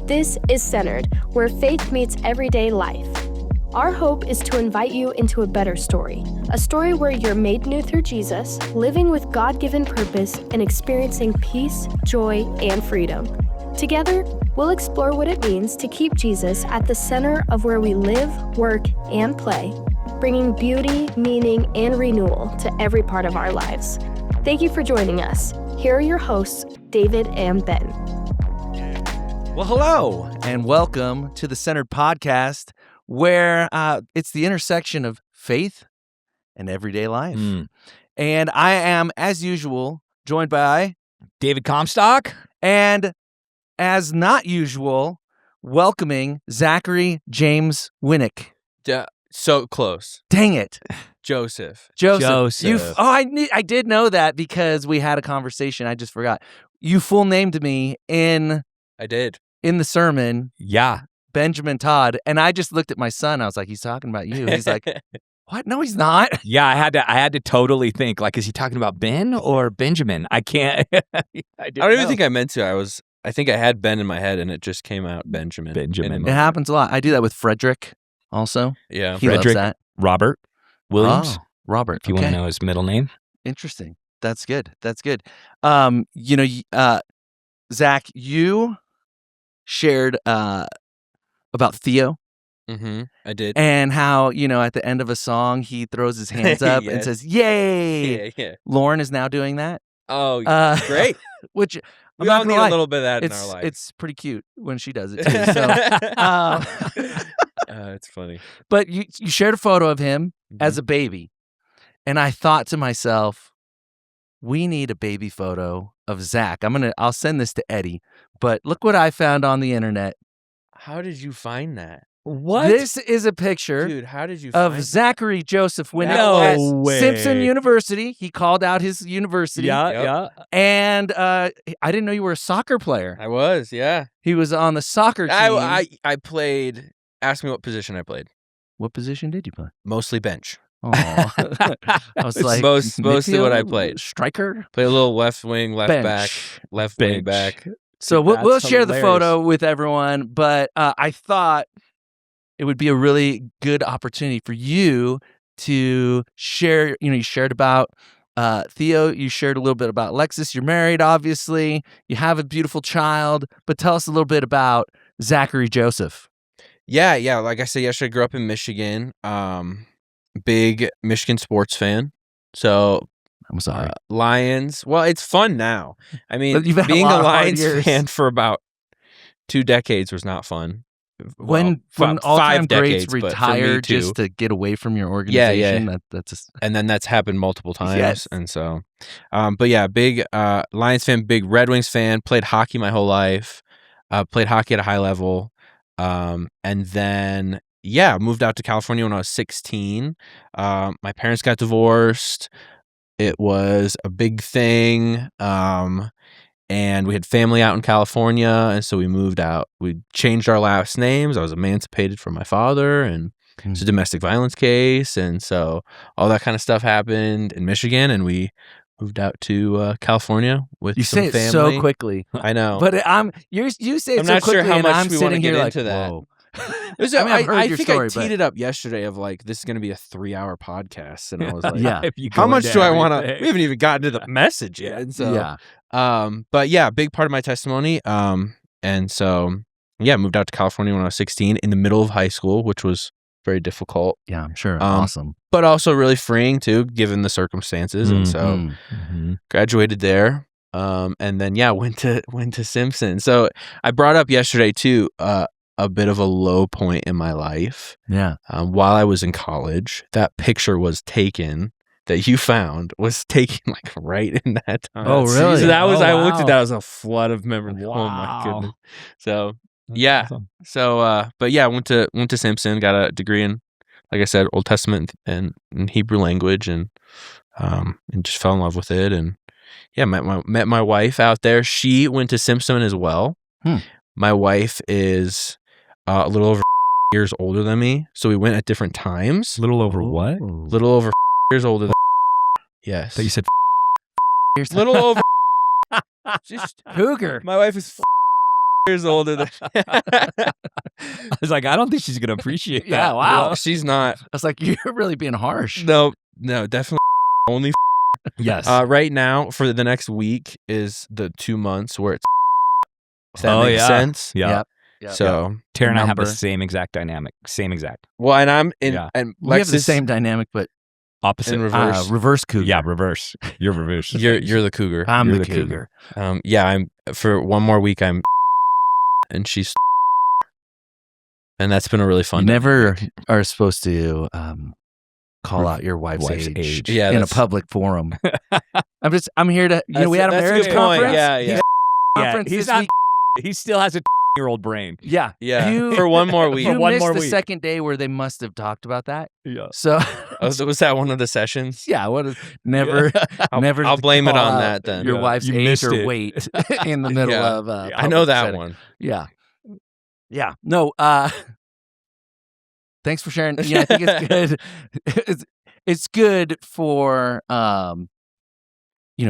This is Centered, where faith meets everyday life. Our hope is to invite you into a better story, a story where you're made new through Jesus, living with God-given purpose, and experiencing peace, joy, and freedom. Together, we'll explore what it means to keep Jesus at the center of where we live, work, and play, bringing beauty, meaning, and renewal to every part of our lives. Thank you for joining us. Here are your hosts, David and Ben. Well, hello, and welcome to the Centered Podcast, where it's the intersection of faith and everyday life. And I am, as usual, joined by David Comstock. And as not usual, welcoming Zachary James Winnick. So close. Dang it. Joseph. I did know that because we had a conversation. I just forgot. You full named me in the sermon. Yeah. Benjamin Todd. And I just looked at my son. I was like, he's talking about you. He's like, what? No, he's not. Yeah, I had to totally think, like, is he talking about Ben or Benjamin? I can't. I don't even think I meant to. I think I had Ben in my head and it just came out Benjamin. It happens a lot. I do that with Frederick also. Yeah. He loves that. Robert Williams. Oh, Robert. If you want to know his middle name. Interesting. That's good. Zach, you shared about Theo. Mm-hmm. I did. And how, at the end of a song, he throws his hands up Yes. and says, yay! Yeah. Lauren is now doing that. Oh, great. Which We all need a little bit of that in our life. It's pretty cute when she does it, too. So, it's funny. But you shared a photo of him as a baby. And I thought to myself, we need a baby photo of Zach. I'll send this to Eddie. But look what I found on the internet. How did you find that? What? This is a picture Dude, how did you find of Zachary Joseph Winnick No at way. Simpson University. He called out his university. Yeah. And I didn't know you were a soccer player. I was, yeah. He was on the soccer team. I played. Ask me what position I played. What position did you play? Mostly bench. Oh, I was like Mostly what I midfield, played. Striker. Play a little left wing, left Bench. back, left wing back. So we'll That's share the hilarious. photo with everyone, but I thought it would be a really good opportunity for you to share. You shared about Theo. You shared a little bit about Alexis. You're married, obviously. You have a beautiful child, but tell us a little bit about Zachary Joseph. Yeah. Like I said yesterday, I grew up in Michigan. Big Michigan sports fan. So I'm sorry. Lions. Well, it's fun now. I mean, But you've had a being lot a of hard Lions years. fan for about 2 decades was not fun. When Well, all-time 5 greats decades, but for me retire too. just to get away from your organization, Yeah. that's just, And then that's happened multiple times. Yes. And so, but yeah, big Lions fan, big Red Wings fan, played hockey my whole life, played hockey at a high level. And then, moved out to California when I was 16. My parents got divorced. It was a big thing. And we had family out in California. And so we moved out. We changed our last names. I was emancipated from my father, and it's a domestic violence case. And so all that kind of stuff happened in Michigan, and we moved out to California with you some say it family. so quickly. I know. But you say it I'm so not quickly, sure how and much I'm we wanna sitting here get like, into that. whoa. I've heard your think story, I teed but- it up yesterday of like, this is going to be a 3-hour podcast. And I was like, Yeah. If you how go much into do I want to, everything. we haven't even gotten to the message yet. And so, Yeah. but yeah, big part of my testimony. And so, moved out to California when I was 16 in the middle of high school, which was very difficult, Yeah, I'm sure. Awesome. but also really freeing too, given the circumstances. And so graduated there. And then, went to Simpson. So I brought up yesterday too, a bit of a low point in my life. Yeah. While I was in college, that picture was taken that you found was taken like right in that time. Oh, really? So that was, Oh, I looked wow. at that as a flood of memories. Oh my Wow. goodness. So That's yeah. awesome. So, but yeah, went to Simpson, got a degree in, like I said, Old Testament and Hebrew language, and just fell in love with it. And met my wife out there. She went to Simpson as well. My wife is a little over years older than me, so we went at different times. Little over what? Little over years older than. Yes. So you said Little over. Just Cougar. my wife is years older than. I was like, I don't think she's gonna appreciate that. Yeah, wow. No, she's not. I was like, you're really being harsh. No, definitely only. Yes. Right now, for the next week, is the 2 months where it's. If that Oh, makes yeah. sense. Yeah. Yep. So, Tara and I have the Number. same exact dynamic. Same exact. well, and I'm in, Yeah. and We have the Lexus- same dynamic, but Opposite. in reverse. reverse cougar. Yeah, reverse. You're reverse. You're the cougar. I'm You're the the cougar. cougar. Yeah, I'm for one more week. I'm, and she's, and that's been a really fun. You never are supposed to call out your wife's age, Yeah, in a that's- public forum. I'm here to, we had a That's marriage good point. conference. Yeah. Yeah, Conference he's this not. week. He still has a year-old brain. Yeah. Yeah. You- For one more week. You one missed more the week. second day where they must have talked about that. Yeah. So Was that one of the sessions? yeah, what is never never I'll to blame it call on out that then. Your Yeah. wife's You age missed or it. weight in the middle Yeah. of I know public that setting. one. Yeah. Yeah. No, thanks for sharing. Yeah, I think it's good. It's good for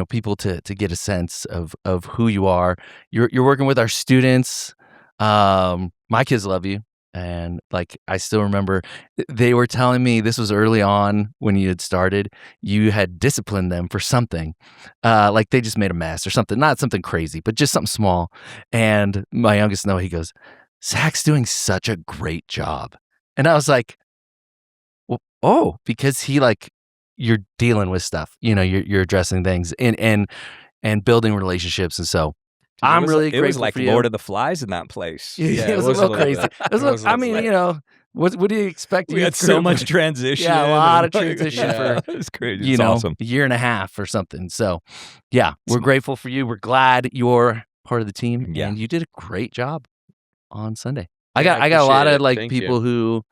people to get a sense of who you are. You're working with our students. My kids love you. And like, I still remember they were telling me, this was early on when you had started, you had disciplined them for something. Like they just made a mess or something, not something crazy, but just something small. And my youngest Noah, he goes, Zach's doing such a great job. And I was like, well, because you're dealing with stuff, you're addressing things and building relationships. And so I'm really grateful It was like for you. Lord of the Flies in that place. Yeah, it was a little crazy. It was what do you expect? We had so much transition. Yeah, a lot of and, like, transition yeah, for, it's crazy. It's awesome. a year and a half or something. So yeah, we're grateful for you. We're glad you're part of the team. Yeah. And you did a great job on Sunday. Yeah, I got a lot appreciate of it. Thank people you.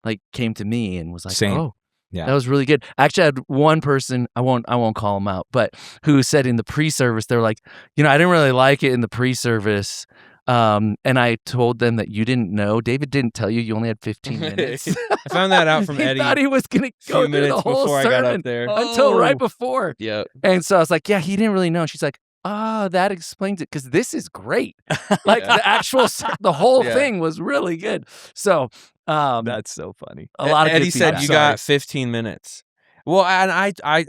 who came to me and was like, Same. oh, Yeah. that was really good. I actually had one person, I won't call them out, but who said in the pre-service, they were like, I didn't really like it in the pre-service. And I told them that you didn't know. David didn't tell you only had 15 minutes. I found that out from he Eddie thought he was going to a go few through the minutes whole before I sermon got up there. until right Oh. before. Yeah. And so I was like, yeah, he didn't really know. And she's like, that explains it because this is great. Like Yeah. the actual, the whole Yeah. thing was really good. So That's so funny. a lot of Eddie good said feedback. you got 15 minutes. Well, and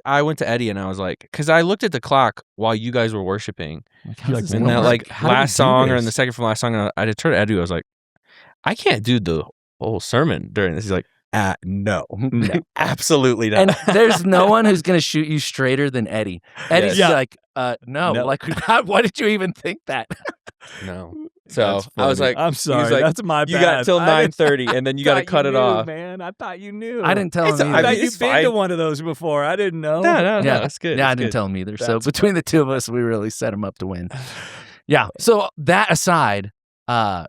I went to Eddie and I was like, because I looked at the clock while you guys were worshiping, How does this and work? that like How do we last do song or in this? the second from last song, I turned to Eddie. I was like, I can't do the whole sermon during this. He's like, no, absolutely not. And there's no one who's going to shoot you straighter than Eddie. Eddie's Yeah. like, no. No. Like, why did you even think that? No. So That's I was funny. like, I'm he sorry. was like, That's my you bad. got till I didn't- 9:30, and then you got to thought cut it knew, off. man. I thought you knew. I didn't tell him It's- either. I I thought mean, you'd it's been fine. to one of those before. I didn't know. No, Yeah. that's good. Yeah, I That's didn't good. tell him either. So That's between the two of us, we really set him up to win. Yeah. So that aside,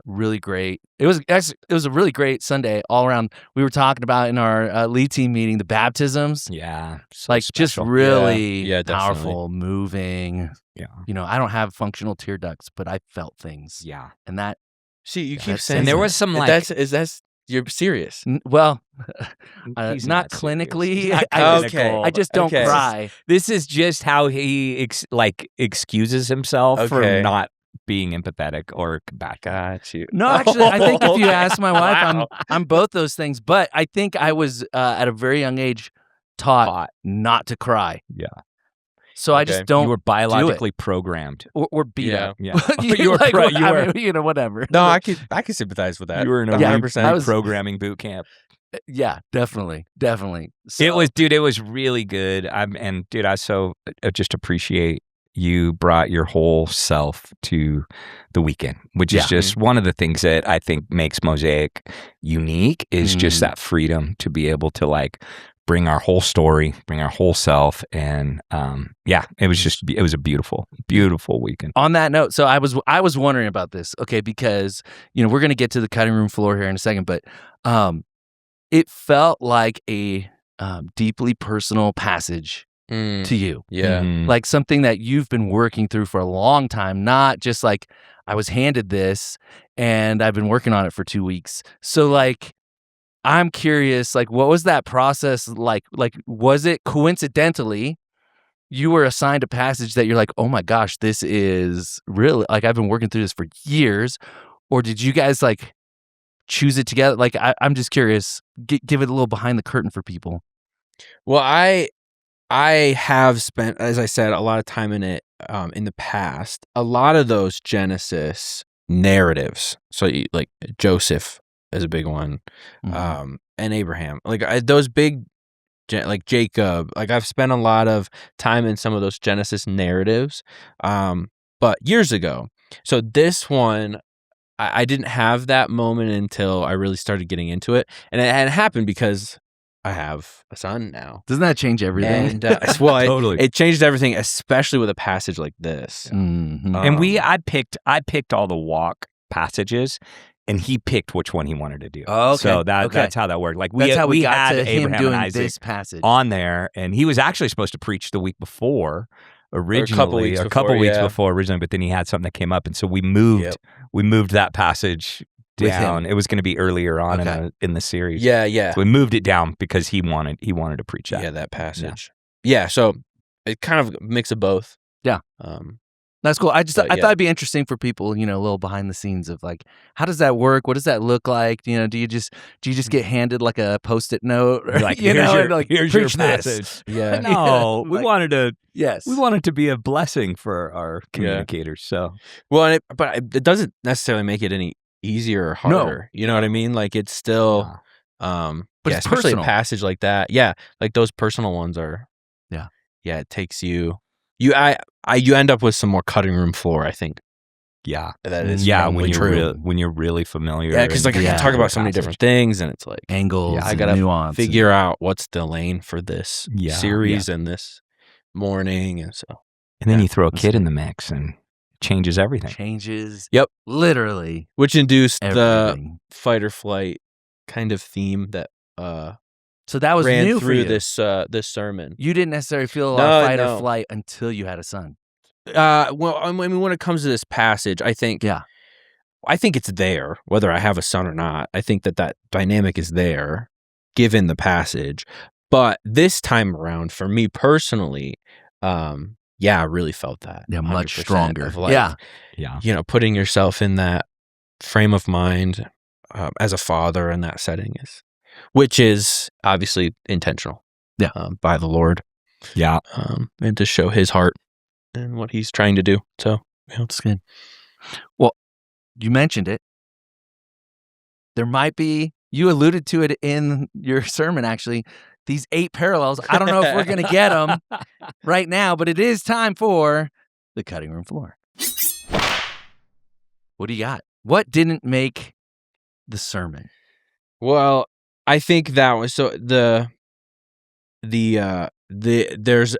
really great. It was a really great Sunday all around. We were talking about in our lead team meeting the baptisms, Yeah. So like just special. really Yeah, definitely. powerful, moving. Yeah. I don't have functional tear ducts, but I felt things, Yeah. and that See, you Yeah, keep that's saying And there Isn't was some like that's you're serious. well, He's not not serious. clinically. He's not I clinical. just don't Okay. cry. This is just how he excuses himself for Okay. not being empathetic or compassionate. Got you. No, actually, I think if you Okay. ask my wife, Wow. I'm both those things. But I think I was at a very young age taught not to cry. Yeah. So I Okay. just don't You were biologically programmed. or beat Yeah. up. Yeah. You were pro- you were- whatever. No, I could sympathize with that. You were in a 100%. I was- programming boot camp. Yeah, definitely. So, It was really good. I so just appreciate you brought your whole self to the weekend, which Yeah. is just one of the things that I think makes Mosaic unique is just Mm. that freedom to be able to bring our whole story, bring our whole self. And it was a beautiful, beautiful weekend. On that note, so I was wondering about this, okay, because we're gonna get to the cutting room floor here in a second, but it felt like a deeply personal passage Mm, to you, yeah. Mhm. like something that you've been working through for a long time, not just like I was handed this and I've been working on it for 2 weeks. So I'm curious, what was that process like? Like, was it coincidentally you were assigned a passage that you're like, oh my gosh, this is really, like, I've been working through this for years? Or did you guys like choose it together? Like, I'm just curious, give it a little behind the curtain for people. Well, I have spent, as I said, a lot of time in it in the past. A lot of those Genesis narratives, so like Joseph is a big one, and Abraham, like those big, like Jacob. Like I've spent a lot of time in some of those Genesis narratives, but years ago. So this one, I didn't have that moment until I really started getting into it, and it happened because I have a son now. Doesn't that change everything? And well, Totally. it changed everything, especially with a passage like this. Mhm. And I picked all the walk passages, and he picked which one he wanted to do. Oh, okay. So Okay. that's how that worked. Like That's how we got had to him Abraham doing and Isaac this passage. on there, and he was actually supposed to preach the week before originally, weeks or a couple before, weeks yeah. before originally, but then he had something that came up, and so we moved that passage With him. down. It was going to be earlier on Okay. in the series. Yeah. So we moved it down because he wanted to preach that. Yeah, that passage. Yeah, so it kind of mix of both. Yeah. That's cool. I thought it'd be interesting for people, a little behind the scenes of like, how does that work? What does that look like? Do you just get handed like a Post-it note, or Like, here's here's your preach this. passage. Yeah. No, we Like- wanted to. Yes. We wanted to be a blessing for our communicators. So Well, but it doesn't necessarily make it any easier or harder. You know what I mean? Like it's still, But yeah, it's especially personal. a passage like that. Yeah, like those personal ones are. Yeah, it takes you. You end up with some more cutting room floor. I think. yeah, That is when true. you're really familiar. Yeah, because like I Yeah. can talk about so many different things, and it's like Angles, Yeah, I and gotta nuance. figure out what's the lane for this Yeah, series and this morning, and so and then Yeah, you throw a that's kid good. in the mix and it changes everything. changes. Yep. Literally which induced the everything. fight or flight kind of theme that So that was ran new for through you. this sermon. You didn't necessarily feel a No, lot of fight no. or flight until you had a son. Well, I mean, when it comes to this passage, I think it's there, whether I have a son or not. I think that dynamic is there, given the passage. But this time around, for me personally, I really felt that. Yeah, much 100% stronger. of like, Yeah, putting yourself in that frame of mind as a father in that setting which is obviously intentional. Yeah. By the Lord. yeah. And to show His heart and what He's trying to do. So, That's good. Well, you mentioned it. There might be, you alluded to it in your sermon, actually, these 8 parallels. I don't know if we're going to get them right now, but it is time for the cutting room floor. What do you got? What didn't make the sermon? Well, I think that was so there's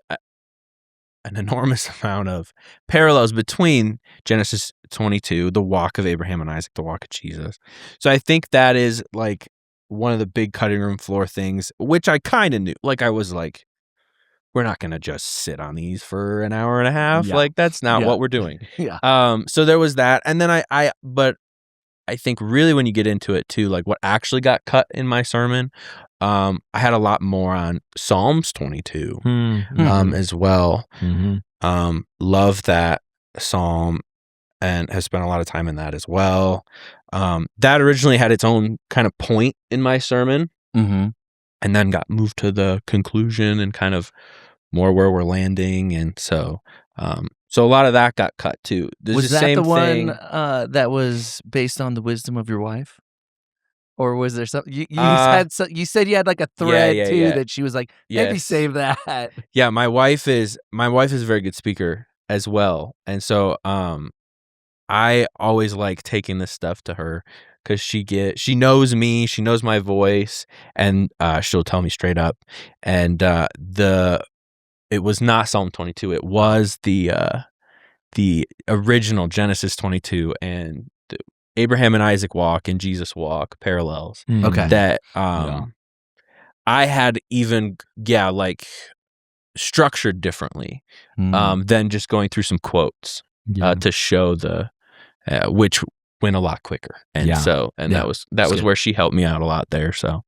an enormous amount of parallels between Genesis 22, the walk of Abraham and Isaac, the walk of Jesus. So I think that is like one of the big cutting room floor things, which I kind of knew. Like I was like, we're not going to just sit on these for an hour and a half. Yeah. Like that's not Yeah. what we're doing. Yeah. So there was that. And then but I think really when you get into it too, like what actually got cut in my sermon, I had a lot more on Psalms 22 as well. Mm-hmm. Love that psalm and have spent a lot of time in that as well. That originally had its own kind of point in my sermon Mm-hmm. and then got moved to the conclusion and kind of more where we're landing. And so a lot of that got cut too. There's Was the that same the one thing. that was based on the wisdom of your wife? Or was there something you you said you had like a thread yeah, too yeah. that she was like, maybe Yes. save that. Yeah, my wife is a very good speaker as well. And so I always like taking this stuff to her because she knows me, she knows my voice, and she'll tell me straight up. And it was not Psalm 22, it was the original Genesis 22 and the Abraham and Isaac walk and Jesus walk parallels. Okay. That Yeah. I had even like structured differently than just going through some quotes to show the which went a lot quicker. And Yeah. that was good. where she helped me out a lot there. So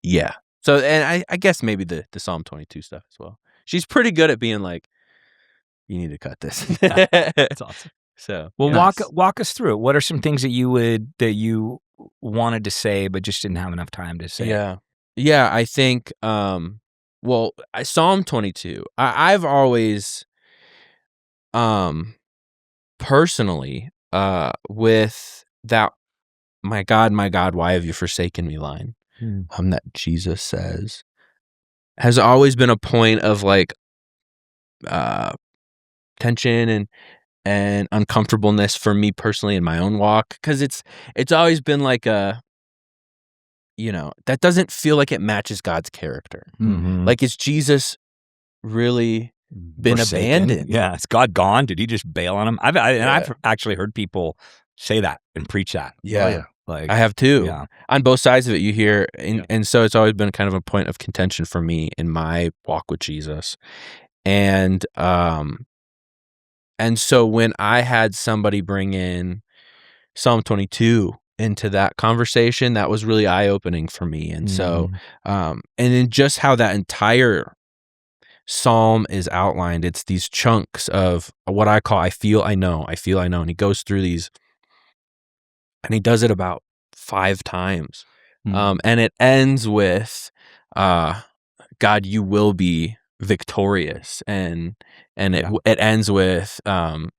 yeah. So and I guess maybe the Psalm 22 stuff as well. she's pretty good at being like, you need to cut this. That's awesome. So Well, Nice. walk us through it. What are some things that you wanted to say but just didn't have enough time to say? Yeah, I think Psalm 22. I've always personally with that my God, why have you forsaken me line that Jesus says has always been a point of like tension and uncomfortableness for me personally in my own walk, because it's always been like a, that doesn't feel like it matches God's character. Mhm. Like, is Jesus really been Forsaken. abandoned? Yeah, is God gone? Did he just bail on him? I've actually heard people say that and preach that. Yeah. Oh, yeah. Like, I have too. Yeah. On both sides of it, you hear, and so it's always been kind of a point of contention for me in my walk with Jesus. And so when I had somebody bring in Psalm 22 into that conversation, that was really eye-opening for me. And so, and in just how that entire psalm is outlined, it's these chunks of what I call I feel, I know. And he goes through these, and he does it about 5 times. And it ends with, God, you will be victorious. And it ends with,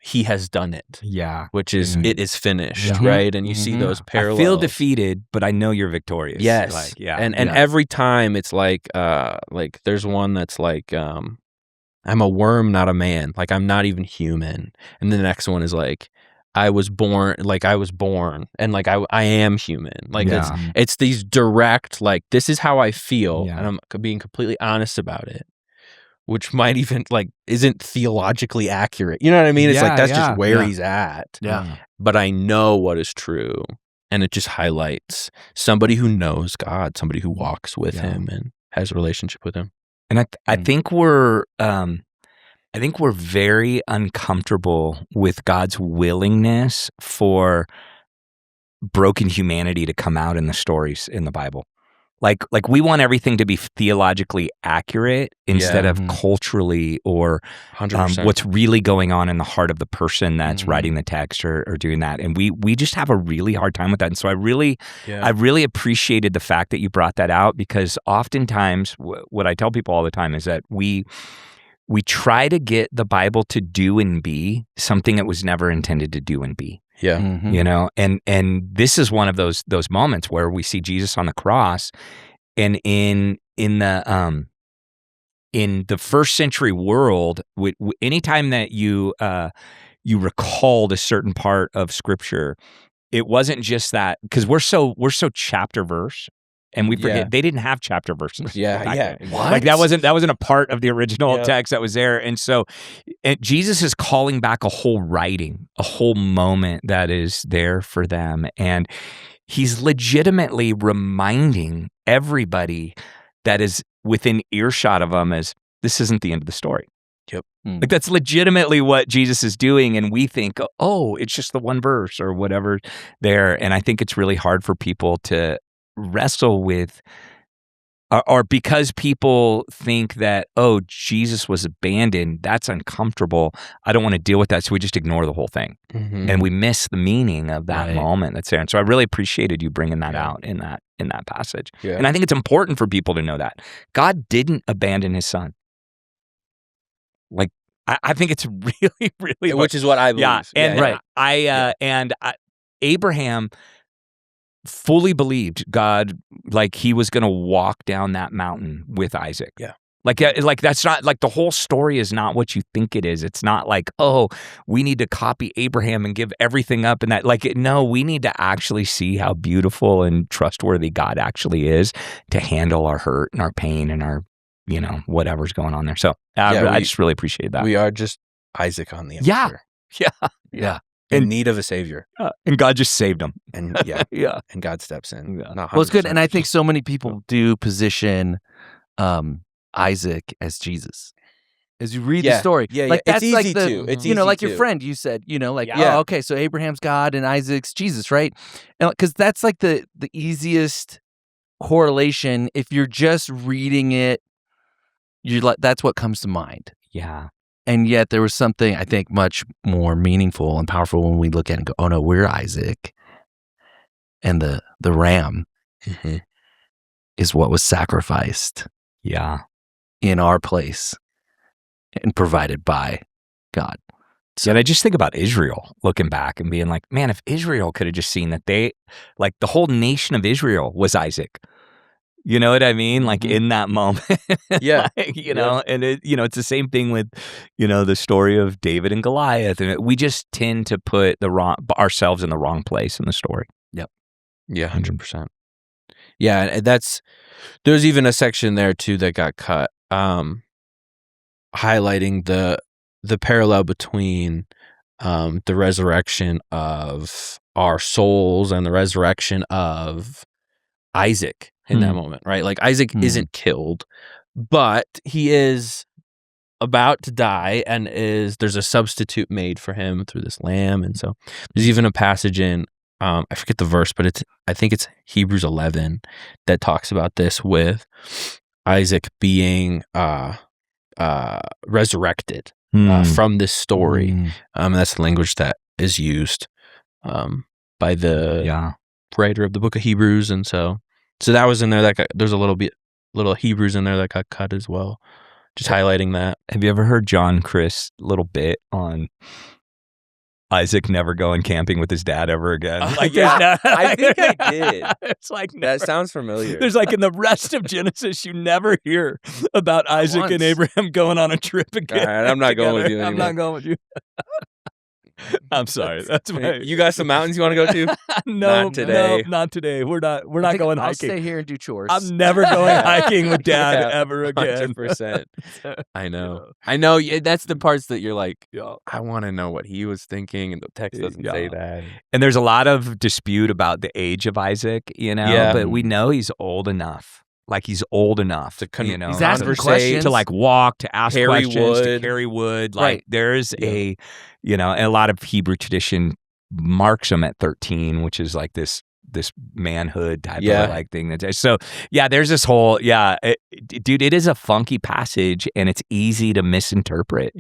he has done it. Yeah. Which is, it is finished, Yeah. right? And you see those parallels. I feel defeated, but I know you're victorious. Yes. Like, yeah. And every time it's like there's one that's like, I'm a worm, not a man. Like, I'm not even human. And the next one is like, I was born, and like I am human. Like, it's these direct, like, this is how I feel, and I'm being completely honest about it, which might even like isn't theologically accurate. You know what I mean? It's like that's just where he's at. Yeah. But I know what is true, and it just highlights somebody who knows God, somebody who walks with him and has a relationship with him. And I think we're very uncomfortable with God's willingness for broken humanity to come out in the stories in the Bible. Like we want everything to be theologically accurate instead of culturally or 100%. what's really going on in the heart of the person that's writing the text or doing that. And we just have a really hard time with that. And so I really appreciated the fact that you brought that out, because oftentimes what I tell people all the time is that we try to get the Bible to do and be something it was never intended to do and be. Yeah. And this is one of those moments where we see Jesus on the cross, and in the first century world, anytime that you recalled a certain part of Scripture, it wasn't just that, because we're so chapter verse. And we forget they didn't have chapter verses. Yeah. What? Like that wasn't a part of the original text that was there. And so Jesus is calling back a whole writing, a whole moment that is there for them. And he's legitimately reminding everybody that is within earshot of them as this isn't the end of the story. Yep. Like that's legitimately what Jesus is doing. And we think, oh, it's just the one verse or whatever there. And I think it's really hard for people to wrestle with, or because people think that, oh, Jesus was abandoned, that's uncomfortable, I don't want to deal with that, so we just ignore the whole thing. And we miss the meaning of that moment that's there. And so I really appreciated you bringing that out in that passage. And I think it's important for people to know that God didn't abandon his son. Like I think it's really, really, which is what I believe. And Abraham fully believed God, like he was going to walk down that mountain with Isaac. Yeah. Like that's not, like the whole story is not what you think it is. It's not like, oh, we need to copy Abraham and give everything up and that. No, we need to actually see how beautiful and trustworthy God actually is to handle our hurt and our pain and our, whatever's going on there. So I just really appreciate that. We are just Isaac on the emperor. Yeah. In need of a savior. And God just saved him. And and God steps in. Well, it's good. And I think so many people do position Isaac as Jesus. As you read the story. Like that's it's easy like the, to. It's you know, easy like to. your friend, you said, oh, okay, so Abraham's God and Isaac's Jesus, right? Because that's like the easiest correlation if you're just reading it, that's what comes to mind. Yeah. And yet there was something, I think, much more meaningful and powerful when we look at it and go, oh no, we're Isaac. And the ram is what was sacrificed in our place and provided by God. So I just think about Israel looking back and being like, man, if Israel could have just seen that the whole nation of Israel was Isaac. You know what I mean? Like in that moment. Yeah. You know, and it's the same thing with, the story of David and Goliath. And we just tend to put ourselves in the wrong place in the story. Yep. Yeah, 100%. Yeah, and there's even a section there too that got cut, highlighting the parallel between the resurrection of our souls and the resurrection of Isaac in that moment, right? Like Isaac isn't killed, but he is about to die, and there's a substitute made for him through this lamb. And so there's even a passage in I forget the verse, but I think it's Hebrews 11 that talks about this, with Isaac being resurrected from this story. And that's the language that is used by the writer of the book of Hebrews. And so that was in there. There's a little Hebrews in there that got cut as well, just highlighting that. Have you ever heard John Chris' little bit on Isaac never going camping with his dad ever again? I think I did. It's like that sounds familiar. There's like in the rest of Genesis, you never hear about Isaac and Abraham going on a trip again. All right, I'm not going with you anymore. I'm not going with you. I'm sorry. That's my. You got some mountains you want to go to? No, not today. No, not today. We're not going I'll hiking. stay here and do chores. I'm never going hiking with Dad ever again. 100%. I know. I know. That's the parts that you're like, I want to know what he was thinking, and the text doesn't say that. And there's a lot of dispute about the age of Isaac, but we know he's old enough. Like he's old enough to he's asking questions, to like walk, to ask carry questions, wood. to carry wood. Like there's a lot of Hebrew tradition marks him at 13, which is like this manhood type of like thing. So there's this whole dude. It is a funky passage, and it's easy to misinterpret.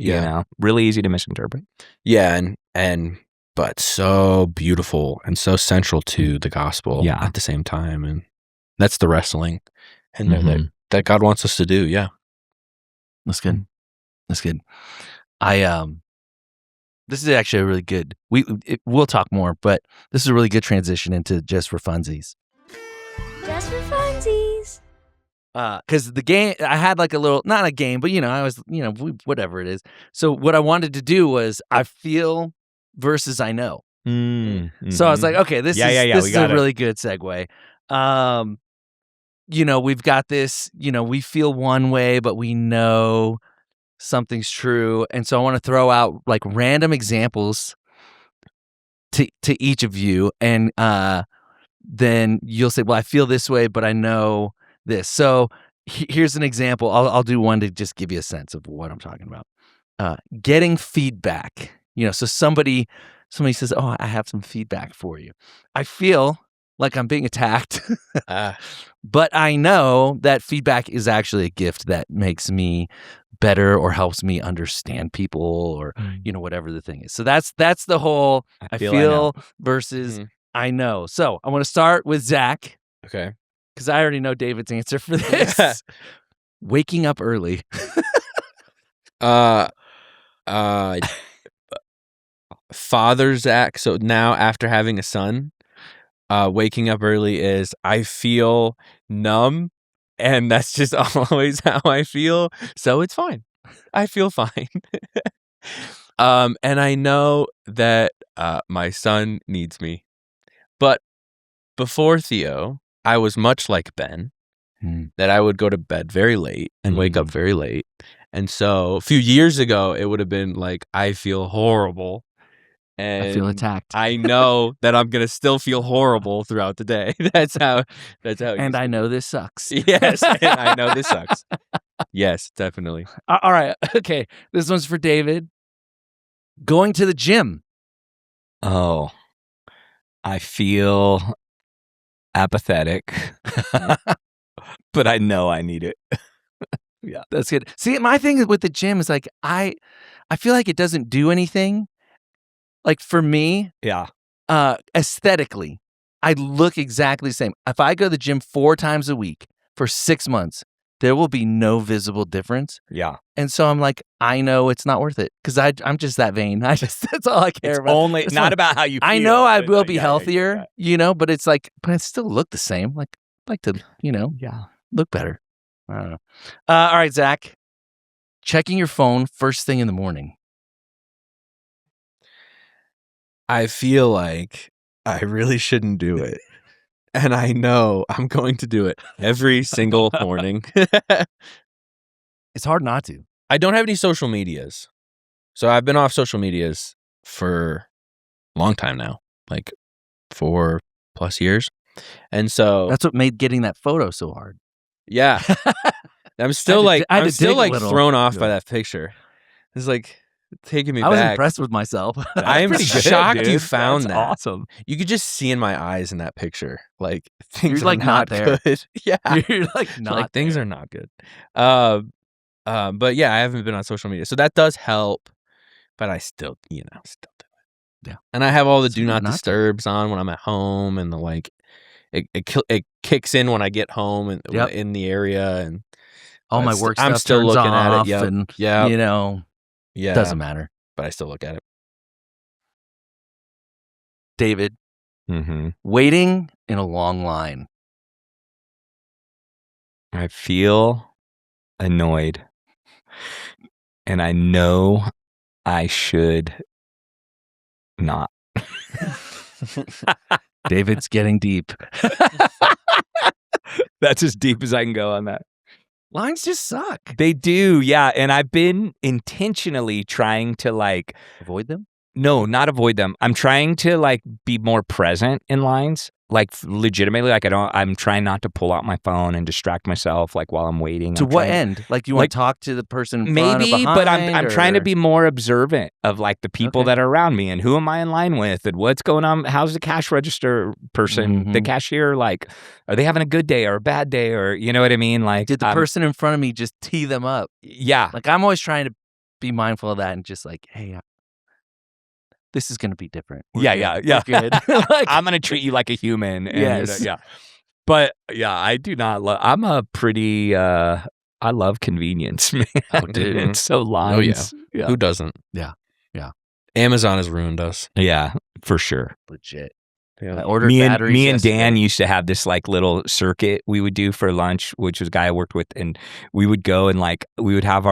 Really easy to misinterpret. Yeah, and but so beautiful and so central to the gospel at the same time, and that's the wrestling. And that God wants us to do, That's good. That's good. This is actually a really good. We'll talk more, but this is a really good transition into Just for Funsies. Just for funsies. Because the game, I had like a little, not a game, but I was, whatever it is. So what I wanted to do was I feel versus I know. So I was like, okay, this is a really good segue. We've got this, we feel one way, but we know something's true. And so I want to throw out like random examples to each of you. And then you'll say, well, I feel this way, but I know this. So here's an example. I'll do one to just give you a sense of what I'm talking about. Getting feedback. So somebody says, oh, I have some feedback for you. I feel like I'm being attacked, but I know that feedback is actually a gift that makes me better or helps me understand people, or whatever the thing is. So that's the whole I feel versus I know. So I want to start with Zach. Okay, because I already know David's answer for this. Waking up early. Father Zach. So now after having a son, waking up early is I feel numb, and that's just always how I feel. So it's fine. I feel fine. And I know that my son needs me. But before Theo, I was much like Ben, that I would go to bed very late and wake up very late. And so a few years ago, it would have been like, I feel horrible. And I feel attacked. I know that I'm gonna still feel horrible throughout the day. That's how. And I know this sucks. Yes, and I know this sucks. Yes, definitely. All right. Okay. This one's for David. Going to the gym. Oh, I feel apathetic, but I know I need it. Yeah. That's good. See, my thing with the gym is like I feel like it doesn't do anything. Like for me, Yeah. aesthetically, I look exactly the same. If I go to the gym 4 times a week for 6 months, there will be no visible difference. Yeah. And so I'm like, I know it's not worth it because I'm just that vain. That's all I care It's about. only It's not fine. about how you feel. I know I but, will be yeah, healthier, but it's like, but I still look the same. Like to, Yeah. look better. I don't know. All right, Zach, checking your phone first thing in the morning. I feel like I really shouldn't do it. And I know I'm going to do it every single morning. It's hard not to. I don't have any social medias. So I've been off social medias for a long time now, like 4+ years. And so That's what made getting that photo so hard. yeah, I'm still I had to dig a little. thrown off by that picture. It's like taking me I was back. impressed with myself. I am pretty good, shocked you dude. found That's that. awesome. You could just see in my eyes in that picture, like things You're, like, are not not there. good. Yeah, You're like not like things are not good. But yeah, I haven't been on social media, so that does help. But I still do it. Yeah. And I have all the It's do hard not not to. disturbs on when I'm at home, and the like. It kicks in when I get home and Yep. in the area, and all my but work I'm stuff still turns looking at off, it. Yep. and Yep. Yeah, doesn't matter. but I still look at it. David, Mm-hmm. waiting in a long line. I feel annoyed. And I know I should not. David's getting deep. That's as deep as I can go on that. Lines just suck. They do, yeah. And I've been intentionally trying to Avoid them. no, not avoid them. I'm trying to be more present in lines. Legitimately, I'm trying not to pull out my phone and distract myself while I'm waiting. To I'm what trying- end? Like you want to talk to the person in front or Maybe, behind, but I'm trying to or- be more observant of the people Okay. that are around me and who am I in line with and what's going on. How's the cash register person, the Mhm. cashier, are they having a good day or a bad day, or you know what I mean? Did the person in front of me just tee them up? Yeah, Like I'm always trying to be mindful of that and just hey, this is going to be different. We're yeah. good. I'm gonna treat you like a human. And Yes. yeah. But yeah, I do not love. I'm a pretty. I love convenience, man. Oh, dude. And so lines. Yeah. Who doesn't? Yeah. Amazon has ruined us. Yeah, for sure. Legit. Yeah. I ordered Me and batteries Dan yesterday. used to have this little circuit we would do for lunch, which was a guy I worked with, and we would go and we would have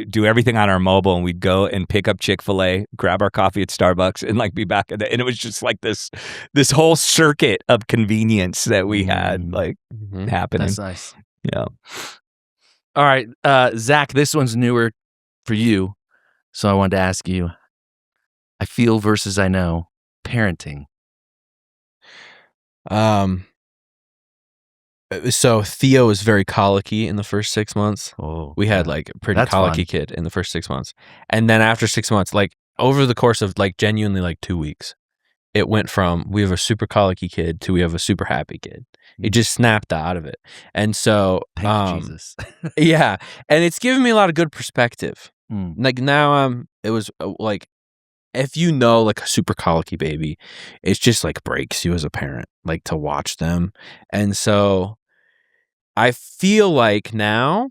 do everything on our mobile, and we'd go and pick up Chick-fil-A, grab our coffee at Starbucks, and be back at and it was just this whole circuit of convenience that we had Mhm. happening. That's nice. Yeah. All right, Zach, this one's newer for you, so I wanted to ask you. I feel versus I know. Parenting. So Theo was very colicky in the first 6 months. Oh, We had a pretty That's colicky fun. kid in the first 6 months. And then after 6 months, over the course of genuinely 2 weeks, it went from we have a super colicky kid to we have a super happy kid. It just snapped out of it. And so Thank you, Jesus. yeah, and it's given me a lot of good perspective. Mm. Now it was if you know a super colicky baby, it's just breaks you as a parent to watch them. And so I feel now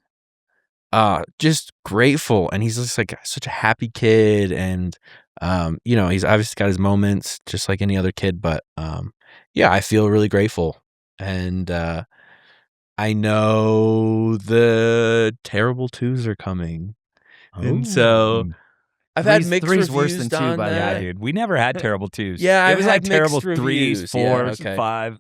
just grateful, and he's just such a happy kid, and he's obviously got his moments just like any other kid, but yeah, I feel really grateful. And I know the terrible twos are coming. And so I've had mixed three's reviews worse than two, on by the way. Yeah, that. dude. We never had terrible twos. Yeah, it I've was had terrible mixed threes, reviews. Yeah, 4s, okay. 5,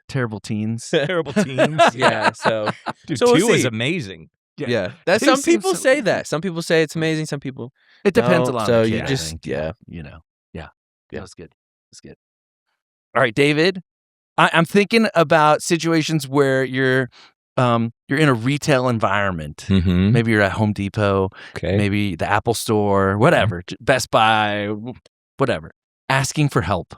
Terrible teens. terrible teams. Yeah, so Dude, so we'll 2 is see. amazing. Yeah, that Two some seems people so say easy. that. Some people say it's amazing. Some people It depends a don't. lot. So on the you kid, I just think. yeah. Yeah. Yeah. That's good. That's good. All right, David. I'm thinking about situations where you're in a retail environment. Mm-hmm. Maybe you're at Home Depot, Okay. maybe the Apple Store, whatever, Best Buy, whatever. Asking for help.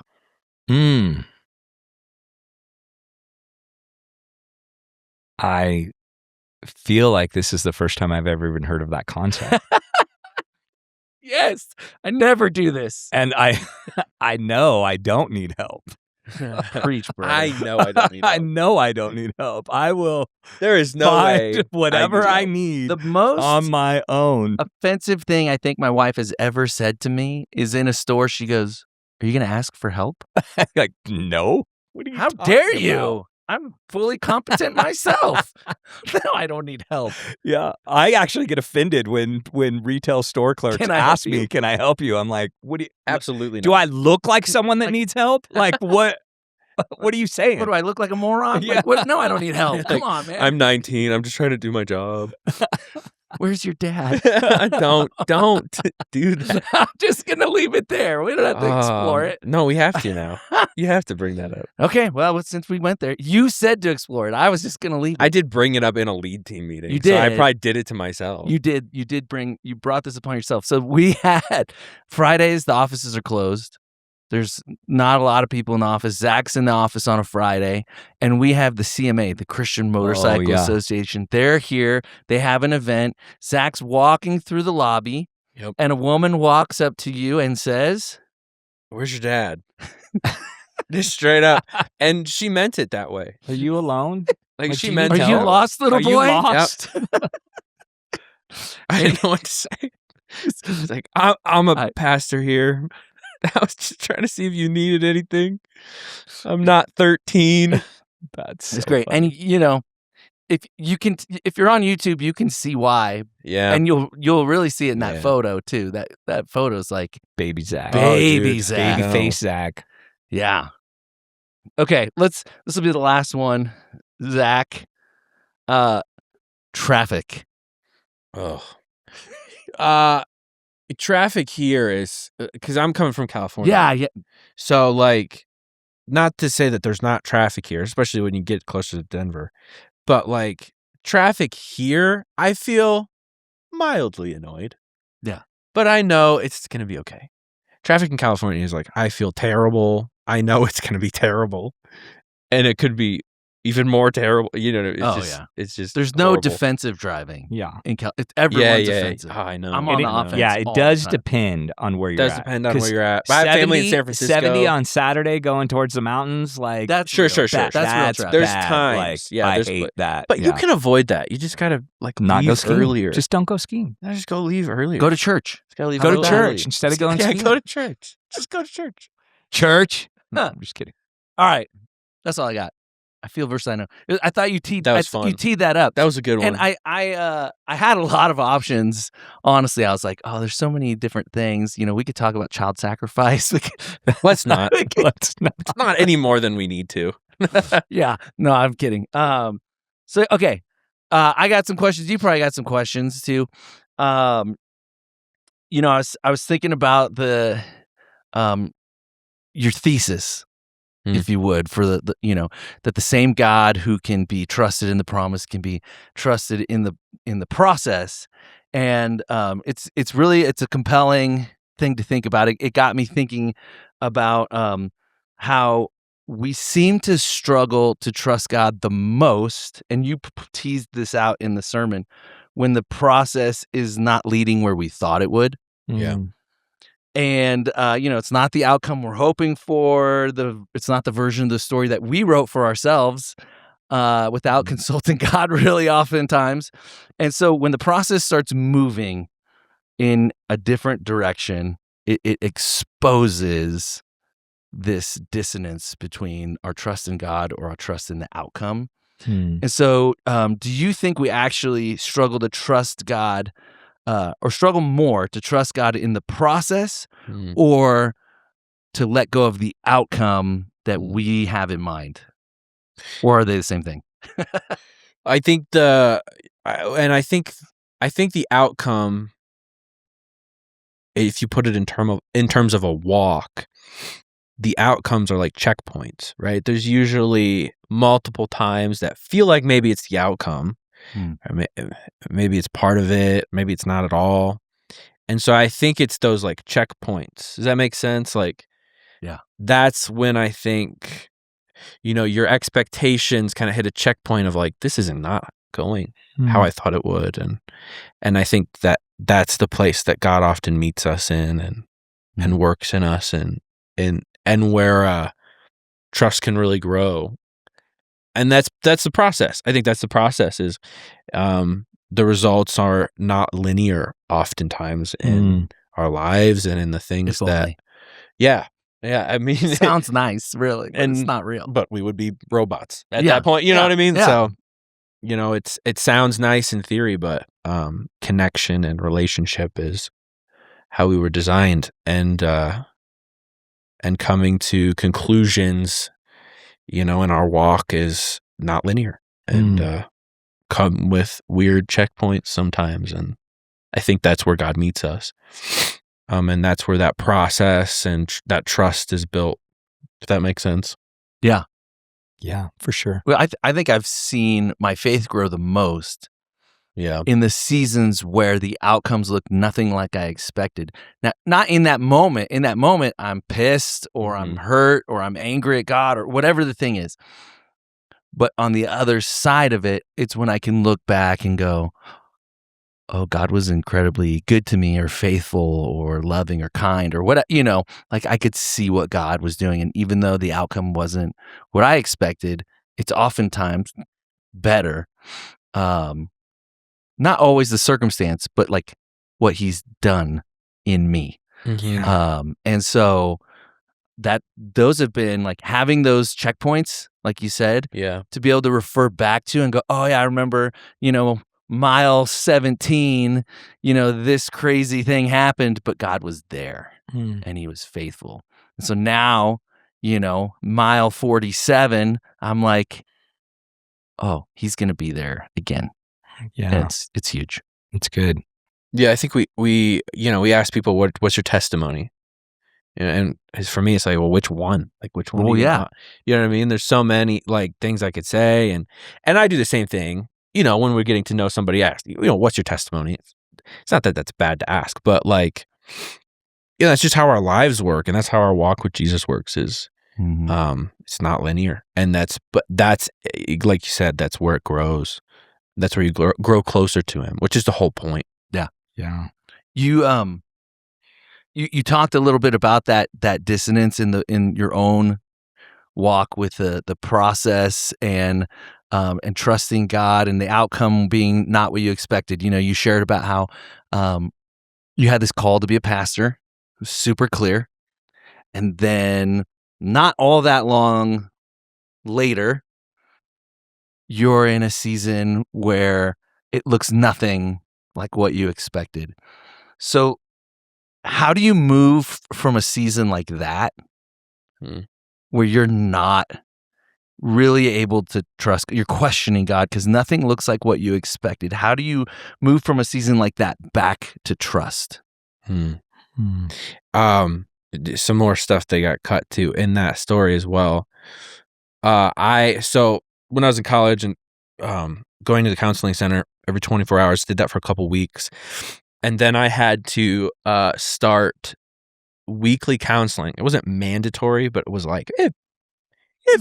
I feel like this is the first time I've ever even heard of that concept. Yes, I never do this. And I know I don't need help. Preach, bro. I know I don't need help. I know I don't need help. I will There is no way find whatever I need The most on my own. offensive thing I think my wife has ever said to me is in a store. She goes, "Are you going to ask for help?" Like, no. What are you How talking dare about? you? I'm fully competent myself. No, I don't need help. Yeah, I actually get offended when retail store clerks Can I help ask me, you? "Can I help you?" I'm like, "What do you? Absolutely Do not. I look like someone that needs help? Like what? What are you saying?" What do I look like, a moron? Yeah. Like, what? No, I don't need help. Come Like, on, man. I'm 19. I'm just trying to do my job. Where's your dad? Don't do that. I'm just going to leave it there. We don't have to explore it. No, we have to now. You have to bring that up. Okay, well, since we went there, you said to explore it. I was just going to leave it. I did bring it up in a lead team meeting. You So I did. probably did it to myself. You brought this upon yourself. So we had Fridays, the offices are closed. There's not a lot of people in the office. Zach's in the office on a Friday, and we have the CMA, the Christian Motorcycle yeah. Association. They're here. They have an event. Zach's walking through the lobby, Yep. and a woman walks up to you and says, Where's your dad? Just straight up. And she meant it that way. Are you alone? Like, Like, she you meant need "Are it. you help? lost, little Are boy?" you lost? I didn't know what to say. She's like, I'm a pastor here. I was just trying to see if you needed anything. I'm not 13. That's It's great. And if you're on YouTube, you can see why, Yeah. and you'll really see it in that Yeah. photo too. That photo's like baby Zach. baby dude, Zach. Baby no. face Zach. Yeah. Okay, this will be the last one. Zach, traffic. Oh. Traffic here is because I'm coming from California. Yeah. So, like, not to say that there's not traffic here, especially when you get closer to Denver, but like traffic here, I feel mildly annoyed. Yeah. But I know it's going to be okay. Traffic in California is like, I feel terrible. I know it's going to be terrible. And it could be even more terrible. It's just There's no horrible. defensive driving. Yeah. Everyone's defensive. Oh, I know. I'm on It- the offense. Yeah, it all the does time. depend on where It you're does at. depend on 'Cause where you're at. But I have family in San Francisco. 70 on Saturday going towards the mountains, like That's Sure, real. sure, sure. That's real that's traffic. There's bad. times. Like, Yeah, I there's- hate that. But yeah. you can avoid that. You just gotta like not go leave skiing earlier. Just don't go skiing. No, just go leave earlier. Go to church. Just gotta leave Go to early. church instead of going Yeah, skiing. go to church. Just go to church. Church? No, Huh. I'm just kidding. All right, that's all I got. I feel verse I know. I thought you teed That was fun. You teed that up. That was a good one. And I had a lot of options. Honestly, I was like, oh, there's so many different things. We could talk about child sacrifice. Let's not. Let's not. It's not any more than we need to. Yeah, no, I'm kidding. So okay, I got some questions. You probably got some questions too. I was thinking about the your thesis, if you would, for the that the same God who can be trusted in the promise can be trusted in the process, and it's a compelling thing to think about. It got me thinking about how we seem to struggle to trust God the most, and you teased this out in the sermon, when the process is not leading where we thought it would. Yeah. And it's not the outcome we're hoping for. It's not the version of the story that we wrote for ourselves without consulting God really oftentimes. And so when the process starts moving in a different direction, it exposes this dissonance between our trust in God or our trust in the outcome. And so do you think we actually struggle to trust God or struggle more to trust God in the process or to let go of the outcome that we have in mind? Or are they the same thing? I think the outcome, if you put it in terms of a walk, the outcomes are like checkpoints, right? There's usually multiple times that feel like maybe it's the outcome. Or maybe it's part of it, maybe it's not at all. And so I think it's those like checkpoints. Does that make sense? Like, yeah, that's when I think, your expectations kind of hit a checkpoint of like, this isn't not going how I thought it would. And I think that's the place that God often meets us in and works in us and where trust can really grow. And that's the process. I think that's the process is the results are not linear oftentimes in our lives and in the things If that only. yeah. I mean Sounds nice, really, but it's not real. but we would be robots at Yeah. that point, you know what I mean? Yeah. So, it sounds nice in theory, but connection and relationship is how we were designed, and coming to conclusions, in our walk is not linear and come with weird checkpoints sometimes, and I think that's where God meets us. And that's where that process and that trust is built, if that makes sense. Yeah. Yeah, for sure. Well, I think I've seen my faith grow the most Yeah. in the seasons where the outcomes look nothing like I expected. Now, not in that moment. In that moment, I'm pissed or I'm hurt or I'm angry at God or whatever the thing is. But on the other side of it, it's when I can look back and go, oh, God was incredibly good to me or faithful or loving or kind or what, like I could see what God was doing. And even though the outcome wasn't what I expected, it's oftentimes better. Not always the circumstance, but like what he's done in me. And so those have been like having those checkpoints, like you said, to be able to refer back to and go, oh yeah, I remember, mile 17, this crazy thing happened, but God was there and he was faithful. And so now, mile 47, I'm like, oh, he's going to be there again. Yeah. And it's huge. It's good. Yeah, I think we ask people what's your testimony, and for me it's like, well, which one? Like which one? Well, do you yeah. want? You know what I mean? There's so many like things I could say, and I do the same thing. When we're getting to know somebody, ask what's your testimony? It's not that that's bad to ask, but like, that's just how our lives work, and that's how our walk with Jesus works. Is it's not linear, and that's like you said, that's where it grows. That's where you grow closer to him, which is the whole point. Yeah. You talked a little bit about that dissonance in your own walk with the process and trusting God and the outcome being not what you expected. You shared about how you had this call to be a pastor. It was super clear. And then not all that long later, you're in a season where it looks nothing like what you expected. So how do you move from a season like that where you're not really able to trust, you're questioning God because nothing looks like what you expected? How do you move from a season like that back to trust? Some more stuff they got cut to in that story as well. So when I was in college and going to the counseling center every 24 hours, did that for a couple weeks. And then I had to start weekly counseling. It wasn't mandatory, but it was like, it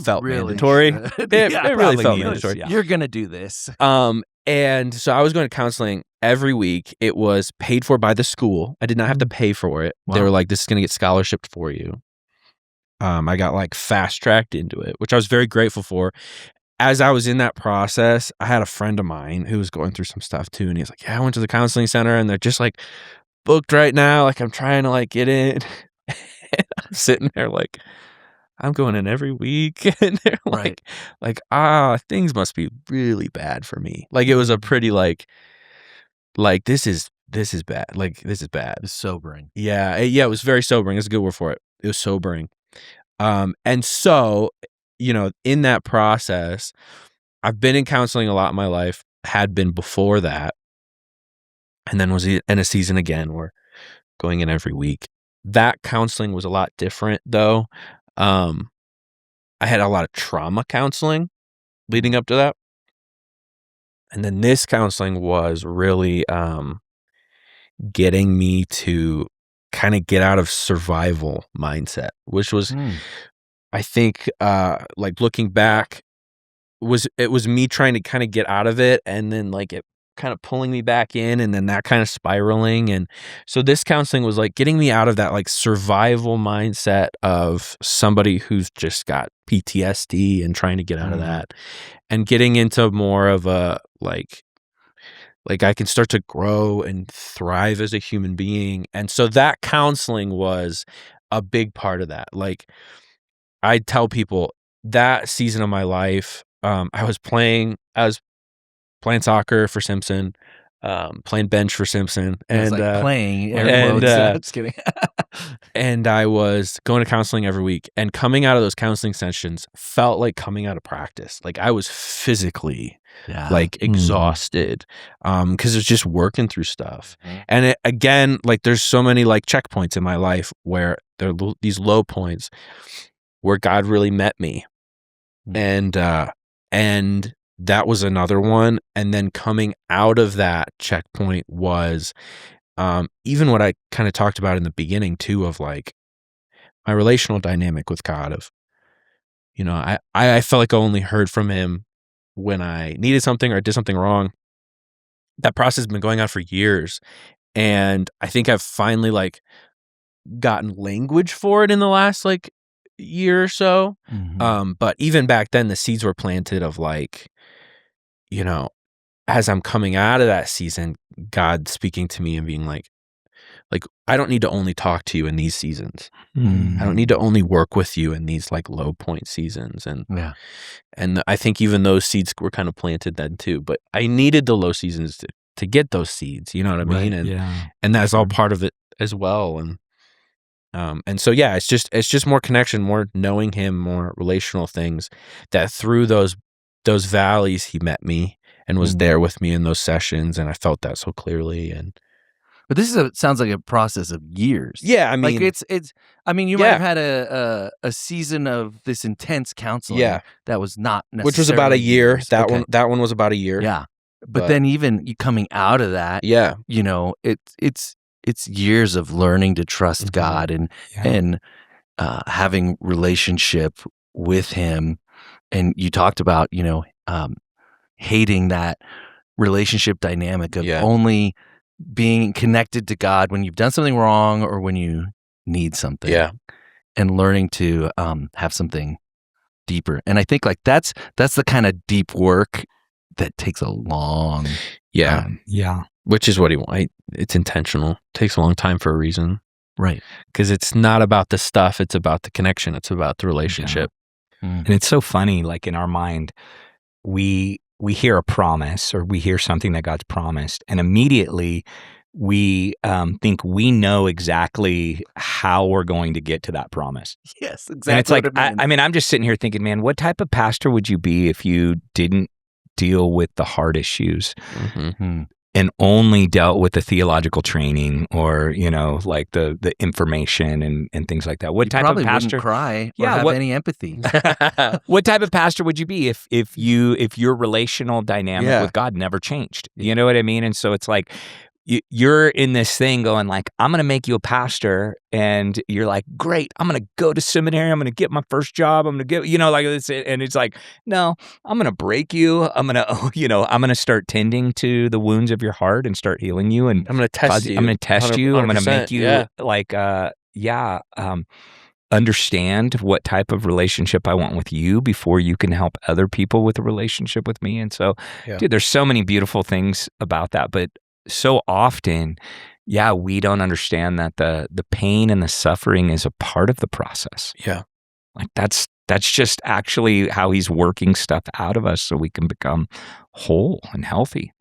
felt really mandatory. should. It Yeah, really felt needed. mandatory. Yeah. You're going to do this. And so I was going to counseling every week. It was paid for by the school. I did not have to pay for it. Wow. They were like, this is going to get scholarship for you. I got like fast tracked into it, which I was very grateful for. As I was in that process, I had a friend of mine who was going through some stuff too. And he's like, yeah, I went to the counseling center and they're just like booked right now. Like I'm trying to like get in. I'm sitting there like, I'm going in every week. And they're things must be really bad for me. Like it was a pretty like this is bad. Like this is bad. It's sobering. Yeah. It was very sobering. That's a good word for it. It was sobering. And so, in that process, I've been in counseling a lot in my life, had been before that, and then was in a season again where going in every week. That counseling was a lot different though. I had a lot of trauma counseling leading up to that. And then this counseling was really getting me to kind of get out of survival mindset, which was, I think, like looking back, was me trying to kind of get out of it, and then like it kind of pulling me back in, and then that kind of spiraling. And so this counseling was like getting me out of that like survival mindset of somebody who's just got PTSD and trying to get out of that, and getting into more of a like I can start to grow and thrive as a human being. And so that counseling was a big part of that. Like I tell people that season of my life, I was playing soccer for Simpson, playing bench for Simpson, And and playing air and, quotes. Just kidding. and I was going to counseling every week, and coming out of those counseling sessions felt like coming out of practice. Like I was physically like exhausted, because it was just working through stuff. And again, like there's so many like checkpoints in my life where there are these low points where God really met me, and that was another one. And then coming out of that checkpoint was even what I kind of talked about in the beginning too, of like my relational dynamic with God, of, you know, I felt like I only heard from him when I needed something or did something wrong. That process has been going on for years. And I think I've finally like gotten language for it in the last like year or so. But even back then the seeds were planted of like, you know, as I'm coming out of that season, God speaking to me and being like, I don't need to only talk to you in these seasons. I don't need to only work with you in these like low point seasons. And I think even those seeds were kind of planted then too, but I needed the low seasons to get those seeds, you know what I mean? And that's all part of it as well. And so, yeah, it's just more connection, more knowing him, more relational things, that through those valleys, he met me and was there with me in those sessions. And I felt that so clearly. But this sounds like a process of years. Yeah, I mean, like it's. I mean, you might have had a season of this intense counseling. That was not necessarily, which was about a year. years. That one was about a year. Yeah, but then even you coming out of that, you know, it's years of learning to trust God and having relationship with him. And you talked about, you know, hating that relationship dynamic of only being connected to God when you've done something wrong or when you need something. And learning to have something deeper. And I think like that's the kind of deep work that takes a long time. Which is what he wants. It's intentional. It takes a long time for a reason. Right. Because it's not about the stuff, it's about the connection, it's about the relationship. And it's so funny, like in our mind, we hear a promise or we hear something that God's promised, and immediately we think we know exactly how we're going to get to that promise. Yes, exactly. And it's like, I mean, I'm just sitting here thinking, man, what type of pastor would you be if you didn't deal with the hard issues and only dealt with the theological training or, you know, like the information and things like that? What type of pastor wouldn't cry or have any empathy? What type of pastor would you be if your relational dynamic with God never changed? You know what I mean? And so it's like you're in this thing going like, I'm going to make you a pastor, and you're like, great, I'm going to go to seminary, I'm going to get my first job, I'm going to get, you know, like this, and it's like, no, I'm going to break you, I'm going to, you know, I'm going to start tending to the wounds of your heart and start healing you, and I'm going to test you. I'm going to test you. I'm going to make you like, understand what type of relationship I want with you before you can help other people with a relationship with me. And so, dude, there's so many beautiful things about that, but so often, we don't understand that the pain and the suffering is a part of the process. Like that's just actually how he's working stuff out of us so we can become whole and healthy.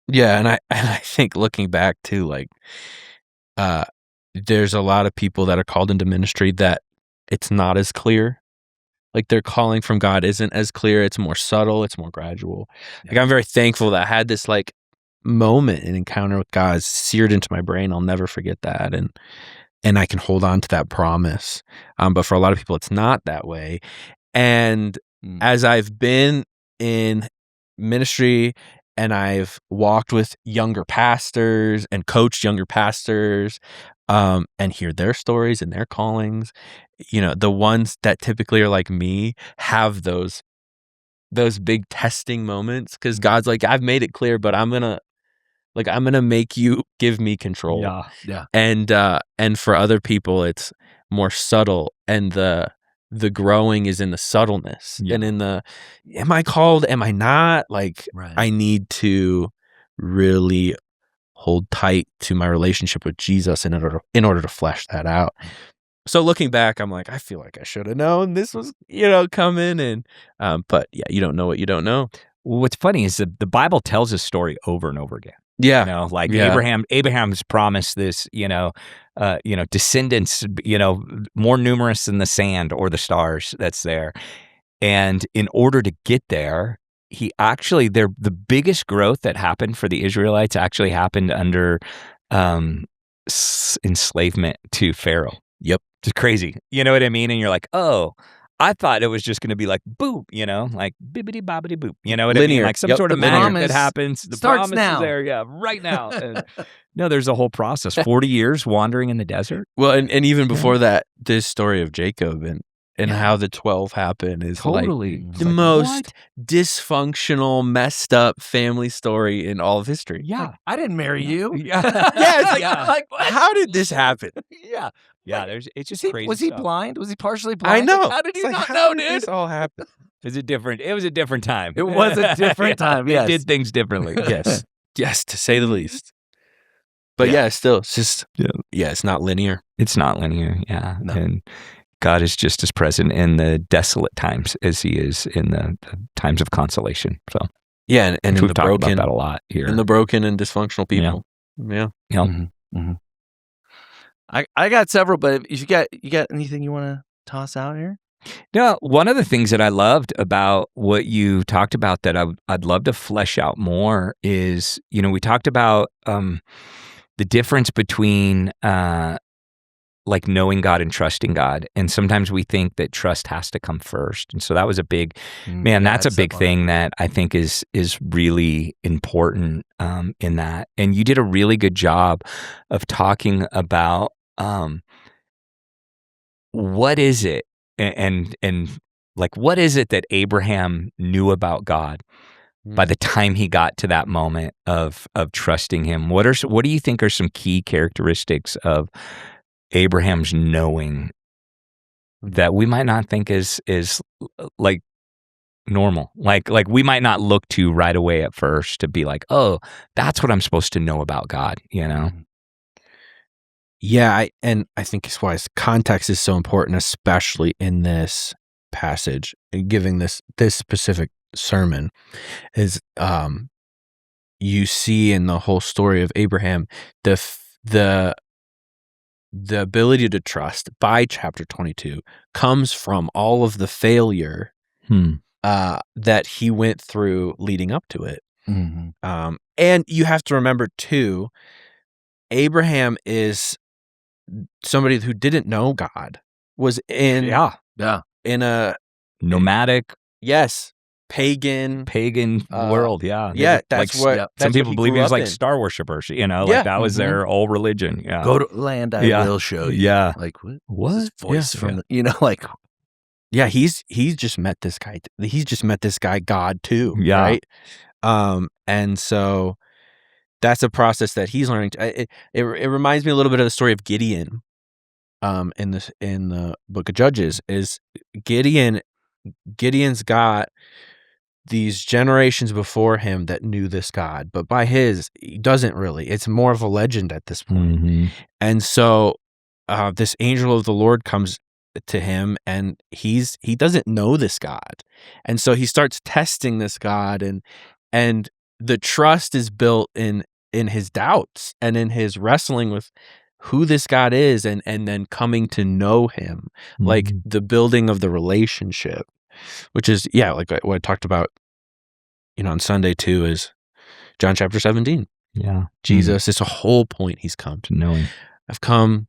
Yeah, and I think looking back too, like there's a lot of people that are called into ministry that it's not as clear. Like their calling from God isn't as clear. It's more subtle. It's more gradual. Like I'm very thankful that I had this like moment, an encounter with God seared into my brain. I'll never forget that, and I can hold on to that promise. But for a lot of people, it's not that way. And as I've been in ministry and I've walked with younger pastors and coached younger pastors, and hear their stories and their callings, you know, the ones that typically are like me have those those big testing moments, because God's like, I've made it clear, but I'm gonna make you give me control. Yeah. And for other people, it's more subtle, and the growing is in the subtleness and in the, am I called? Am I not? Like, Right. I need to really hold tight to my relationship with Jesus in order to flesh that out. So looking back, I'm like, I feel like I should have known this was, coming. And but yeah, you don't know what you don't know. What's funny is the Bible tells this story over and over again. Yeah. Like Yeah. Abraham's promised this, descendants, more numerous than the sand or the stars that's there. And in order to get there, the biggest growth that happened for the Israelites actually happened under enslavement to Pharaoh. Yep. It's crazy. You know what I mean? And you're like, oh, I thought it was just going to be like boop, like bibbity bobbity boop. You know what I mean? Linear. Like some Yep, sort of the magic promise that happens. The starts promise now. is there, right now. And, no, there's a whole process. 40 years wandering in the desert. Well, and even before that, this story of Jacob and how the 12 happen is Totally. like the most dysfunctional, messed up family story in all of history. Yeah. Like, I didn't marry you. Yeah. Yeah, it's like, like what? how did this happen? Yeah. Yeah, it's just crazy. Was he stuff. blind? Was he partially blind? I know. Like, how did you It's like, not how know, did dude? this all happen? It was a different time. It was a different time, They yes. did things differently. Yes, to say the least. But Yeah. still, it's just, it's not linear. It's not linear, yeah. No. And God is just as present in the desolate times as he is in the times of consolation. So Yeah, and in we've the talked broken, about that a lot here. in the broken and dysfunctional people. Yeah. Yeah. Mm-hmm. I got several, but if you got anything you want to toss out here? No, one of the things that I loved about what you talked about that I'd love to flesh out more is, we talked about the difference between like knowing God and trusting God. And sometimes we think that trust has to come first. And so that was a big, that's a big thing that I think is really important in that. And you did a really good job of talking about what is it and like, what is it that Abraham knew about God by the time he got to that moment of trusting him? What do you think are some key characteristics of Abraham's knowing that we might not think is like normal? Like we might not look to right away at first to be like, oh, that's what I'm supposed to know about God, Yeah, I think it's why context is so important, especially in this passage, and giving this specific sermon, is you see in the whole story of Abraham the ability to trust by chapter 22 comes from all of the failure that he went through leading up to it. Mm-hmm. And you have to remember too, Abraham is somebody who didn't know God, was in a nomadic, pagan world. Yeah. That's like, what some people he believe grew he was up like in. star worshipers, like that was their whole religion. Yeah. Go to land I will show you. Yeah. Like what? What? This voice Yeah. from like Yeah, he's just met this guy. He's just met this guy, God, too. Yeah. Right. And so that's a process that he's learning. It reminds me a little bit of the story of Gideon. In the book of Judges, is Gideon's got these generations before him that knew this God, but he doesn't really. It's more of a legend at this point. Mm-hmm. And so this angel of the Lord comes to him, and he doesn't know this God, and so he starts testing this God, and the trust is built in his doubts and in his wrestling with who this God is, and then coming to know him, like the building of the relationship, which is like what I talked about on Sunday too, is John chapter 17. Yeah. Jesus is a whole point. He's come To know him. I've come,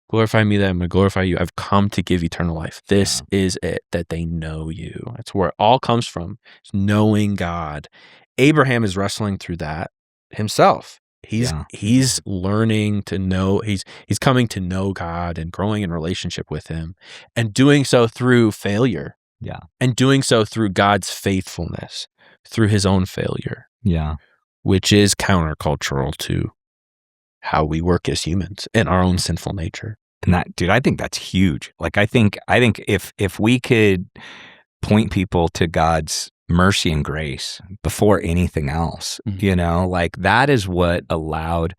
glorify me that I'm going to glorify you. I've come to give eternal life. This is it, that they know you. That's where it all comes from. It's knowing God. Abraham is wrestling through that himself. He's learning to know. He's coming to know God and growing in relationship with him, and doing so through failure. Yeah. And doing so through God's faithfulness, through his own failure, Yeah. which is countercultural to how we work as humans and our own sinful nature. And that, dude, I think that's huge. Like, I think if we could point people to God's mercy and grace before anything else, you know, like that is what allowed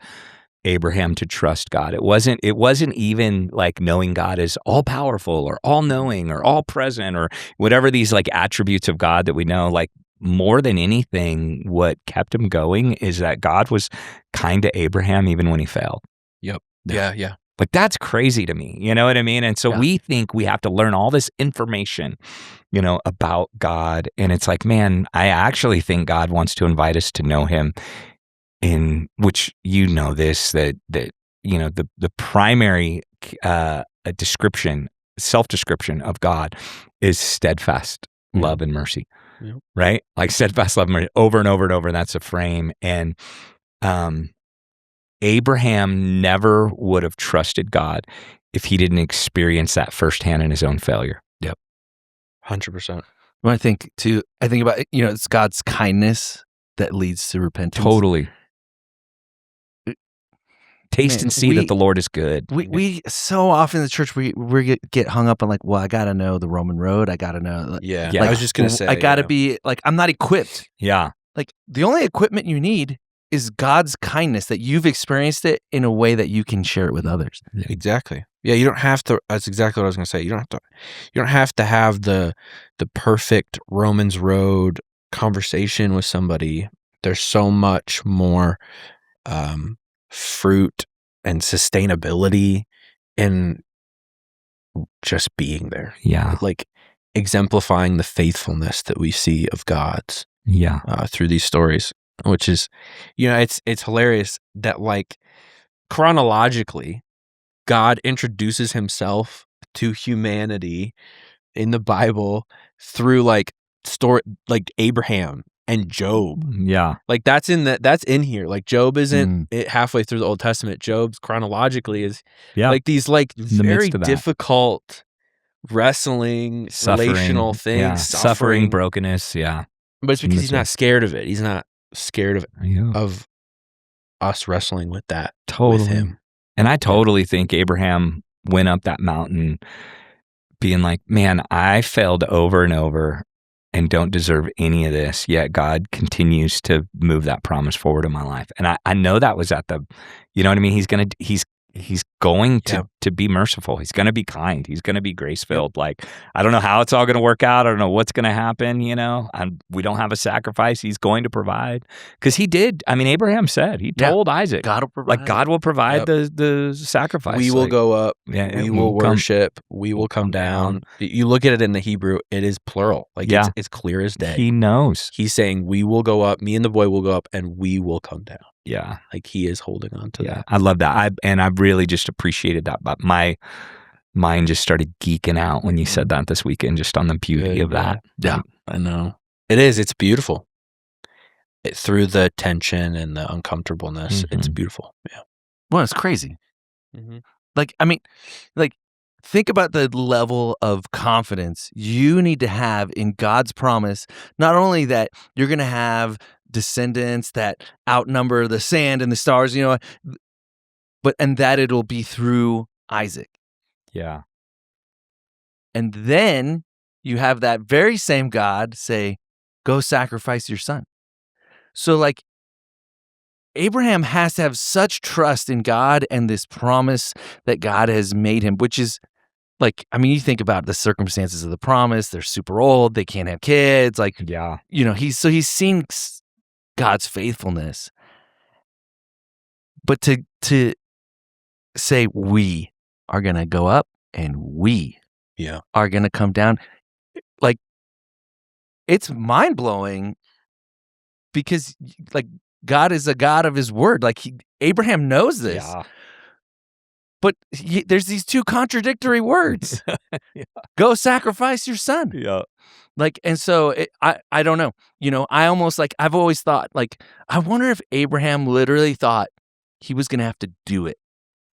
Abraham to trust God. It wasn't even like knowing God is all powerful or all knowing or all present or whatever these like attributes of God that we know. Like, more than anything, what kept him going is that God was kind to Abraham even when he failed. Yep. Yeah. Like, that's crazy to me. You know what I mean? And so we think we have to learn all this information, you know, about God. And it's like, man, I actually think God wants to invite us to know him in which, you know, this, that, you know, the primary description, self-description of God is steadfast love and mercy. Yep. Right? Like steadfast love and mercy over and over and over. And that's a frame. And Abraham never would have trusted God if he didn't experience that firsthand in his own failure. Yep. 100%. When I think about, you know, it's God's kindness that leads to repentance. Totally. Taste and see that the Lord is good. We so often in the church we get hung up on like, well, I gotta know the Roman road. I gotta know. Yeah. Like, I was just gonna say, I gotta be like, I'm not equipped. Yeah. Like, the only equipment you need is God's kindness, that you've experienced it in a way that you can share it with others. Exactly. Yeah, you don't have to. That's exactly what I was gonna say. You don't have to have the perfect Romans road conversation with somebody. There's so much more fruit and sustainability in just being there. Yeah. Like exemplifying the faithfulness that we see of God's through these stories, which is, you know, it's hilarious that like chronologically God introduces himself to humanity in the Bible through like Abraham and Job. Yeah. Like that's in here. Like Job isn't it halfway through the Old Testament. Job's chronologically is like these like very difficult wrestling, relational things, suffering, brokenness. Yeah. But it's because he's not scared of it. He's not scared of us wrestling with that with him. And I totally think Abraham went up that mountain being like, man, I failed over and over and don't deserve any of this, yet God continues to move that promise forward in my life. And I know that was at the, you know what I mean? He's going to be merciful. He's going to be kind. He's going to be grace-filled. Like, I don't know how it's all going to work out. I don't know what's going to happen, you know? We don't have a sacrifice. He's going to provide. Because he did. I mean, Abraham said, he told Isaac, God will provide. Like, God will provide the sacrifice. We will go up. Yeah, we will worship. We will come down. You look at it in the Hebrew, it is plural. Like, it's clear as day. He knows. He's saying, we will go up. Me and the boy will go up, and we will come down. Yeah. Like he is holding on to that. I love that. I really just appreciated that. But my mind just started geeking out when you said that this weekend, just on the beauty of that. Yeah, I know. It is. It's beautiful. Through the tension and the uncomfortableness, it's beautiful. Yeah. Well, it's crazy. Like, I mean, like, think about the level of confidence you need to have in God's promise. Not only that you're going to have descendants that outnumber the sand and the stars, you know, and that it'll be through Isaac. Yeah. And then you have that very same God say, go sacrifice your son. So like, Abraham has to have such trust in God and this promise that God has made him, which is like, I mean, you think about the circumstances of the promise. They're super old. They can't have kids. Like, you know, he's seen God's faithfulness. But to say we are going to go up and we are going to come down, like, it's mind-blowing because like God is a God of his word. Like Abraham knows this. Yeah. But there's these two contradictory words. Go sacrifice your son. Yeah. Like, and so I don't know, you know, I almost like, I've always thought like, I wonder if Abraham literally thought he was going to have to do it.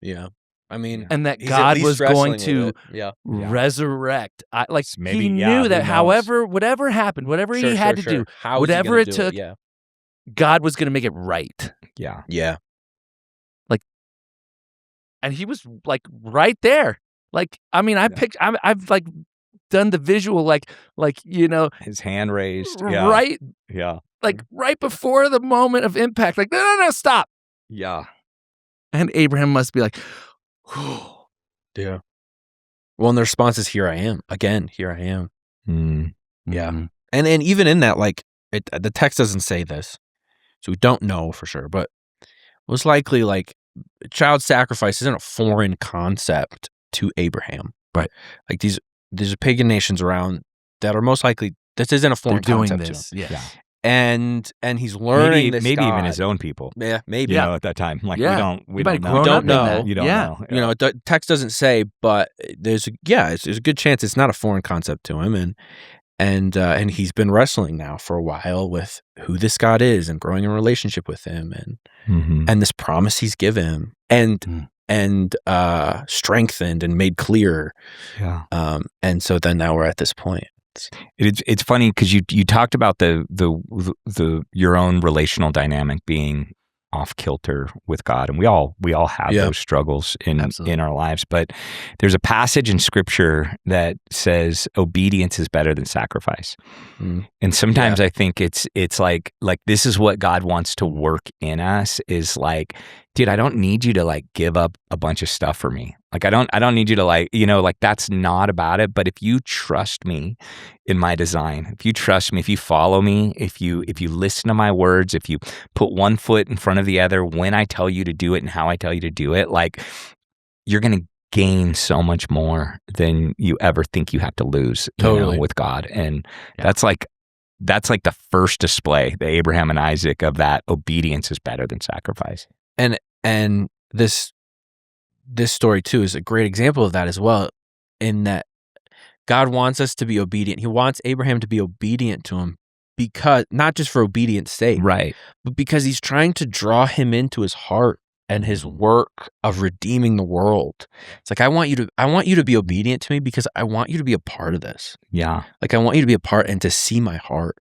Yeah. I mean, and that he's at God least was going wrestling to with it. Yeah. resurrect. Like Maybe, he yeah, knew who that knows? whatever happened, whatever he had to do, How is he whatever gonna it do took, Yeah. God was going to make it right. Yeah. Yeah. And he was like right there. Like, I mean, I've like done the visual, like, His hand raised. Yeah. right, Yeah. like right before the moment of impact. Like, no, stop. Yeah. And Abraham must be like, Yeah. Well, and the response is, here I am. Again, here I am. Mm. Yeah. And even in that, like, the text doesn't say this, so we don't know for sure, but most likely, like, child sacrifice isn't a foreign concept to Abraham. Right. Like, there's pagan nations around that are most likely, this isn't a foreign they're doing concept this. to him. Yeah. And he's learning this maybe God. even his own people. Yeah, maybe. You know, at that time, like Yeah. we might don't have know. grown up in know. that. You don't Yeah. know. You know, the text doesn't say, but there's a good chance it's not a foreign concept to him, and he's been wrestling now for a while with who this God is and growing a relationship with him, and this promise he's given and strengthened and made clear. Yeah. And so then now we're at this point. It's funny because you talked about the your own relational dynamic being off kilter with God, and we all have those struggles in our lives. But there's a passage in Scripture that says obedience is better than sacrifice, and sometimes I think it's like this is what God wants to work in us. Is like, dude, I don't need you to like give up a bunch of stuff for me. Like I don't need you to like, like that's not about it. But if you trust me in my design, if you trust me, if you follow me, if you listen to my words, if you put one foot in front of the other when I tell you to do it and how I tell you to do it, like you're going to gain so much more than you ever think you have to lose with God. And that's like the first display, the Abraham and Isaac, of that obedience is better than sacrifice. And this story too is a great example of that as well, in that God wants us to be obedient. He wants Abraham to be obedient to him, because not just for obedience sake, right, but because he's trying to draw him into his heart and his work of redeeming the world. It's like, I want you to be obedient to me because I want you to be a part of this. Yeah. Like I want you to be a part and to see my heart.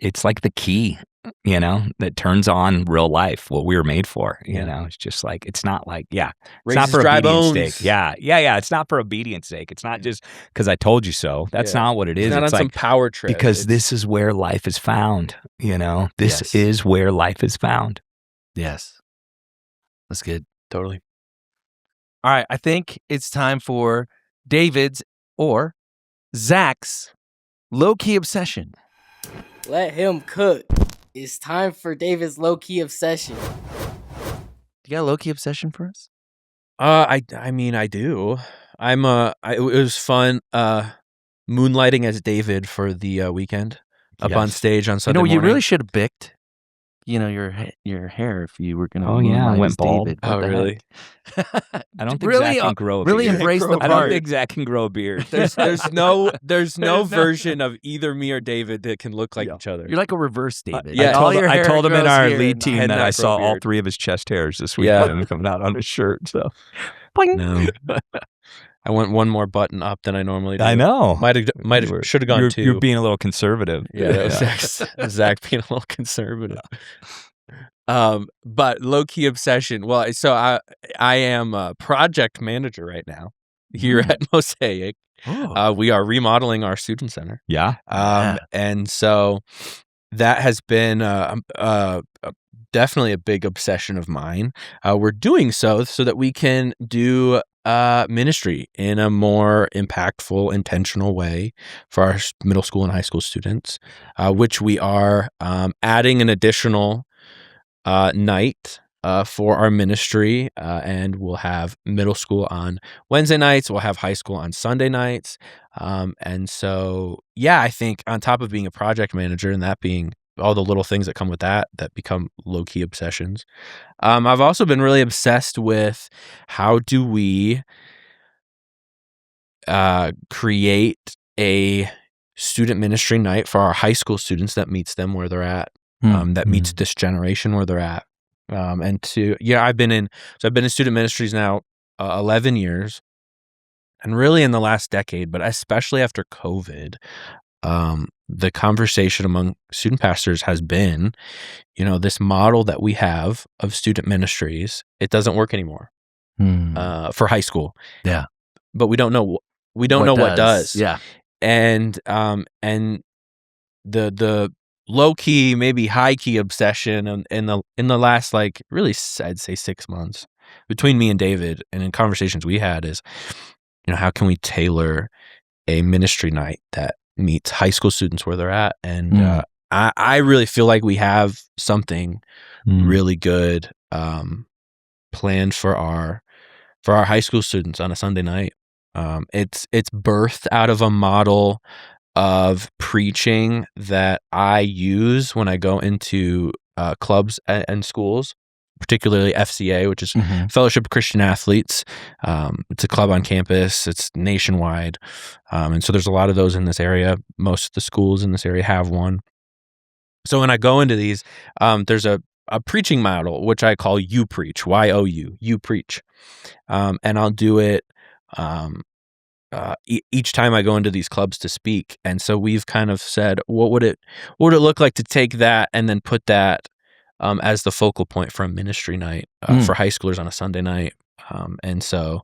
It's like the key, that turns on real life, what we were made for. It's just like, it's not like, it's not for obedience sake. Yeah. It's not for obedience sake. It's not just because I told you so. That's not what it is. It's not on some power trip. Because this is where life is found. This is where life is found. Yes. That's good. Totally. All right. I think it's time for David's or Zach's low-key obsession. Let him cook. It's time for David's low-key obsession. You got a low-key obsession for us? I mean, I do. It was fun moonlighting as David for the weekend up on stage on Sunday morning. You really should have bicked, your hair if you were going to. Oh yeah, I went bald. David. Oh really? I don't think really, Zach can grow a really beard. embrace the part. I don't think Zach can grow a beard. There's no version of either me or David that can look like each other. You're like a reverse David. Yeah. I told him in our lead and team had that not I saw grown all beard. 3 of his chest hairs this weekend coming out on his shirt. So, No. I went one more button up than I normally do. I know. Should have gone 2. You're being a little conservative. Yeah, that was Zach being a little conservative. But low-key obsession. Well, so I am a project manager right now here at Mosaic. We are remodeling our student center. Yeah. And so that has been definitely a big obsession of mine. We're doing so that we can do ministry in a more impactful, intentional way for our middle school and high school students, which we are adding an additional night for our ministry, and we'll have middle school on Wednesday nights. We'll have high school on Sunday nights. And so, I think on top of being a project manager and that being all the little things that come with that become low-key obsessions, I've also been really obsessed with how do we create a student ministry night for our high school students that meets them where they're at, that meets this generation where they're at. I've been in student ministries now 11 years, and really in the last decade, but especially after COVID, the conversation among student pastors has been, this model that we have of student ministries, it doesn't work anymore for high school. Yeah. But we don't know what does. Yeah. And the low key, maybe high key obsession in the last, like, really, I'd say 6 months between me and David and in conversations we had is, how can we tailor a ministry night that meets high school students where they're at? And I really feel like we have something really good planned for our high school students on a Sunday night. It's birthed out of a model of preaching that I use when I go into clubs and schools, particularly FCA, which is Fellowship of Christian Athletes. It's a club on campus. It's nationwide. And so there's a lot of those in this area. Most of the schools in this area have one. So when I go into these, there's a preaching model, which I call You Preach, Y-O-U, You Preach. And I'll do it each time I go into these clubs to speak. And so we've kind of said, what would it look like to take that and then put that as the focal point for a ministry night for high schoolers on a Sunday night. And so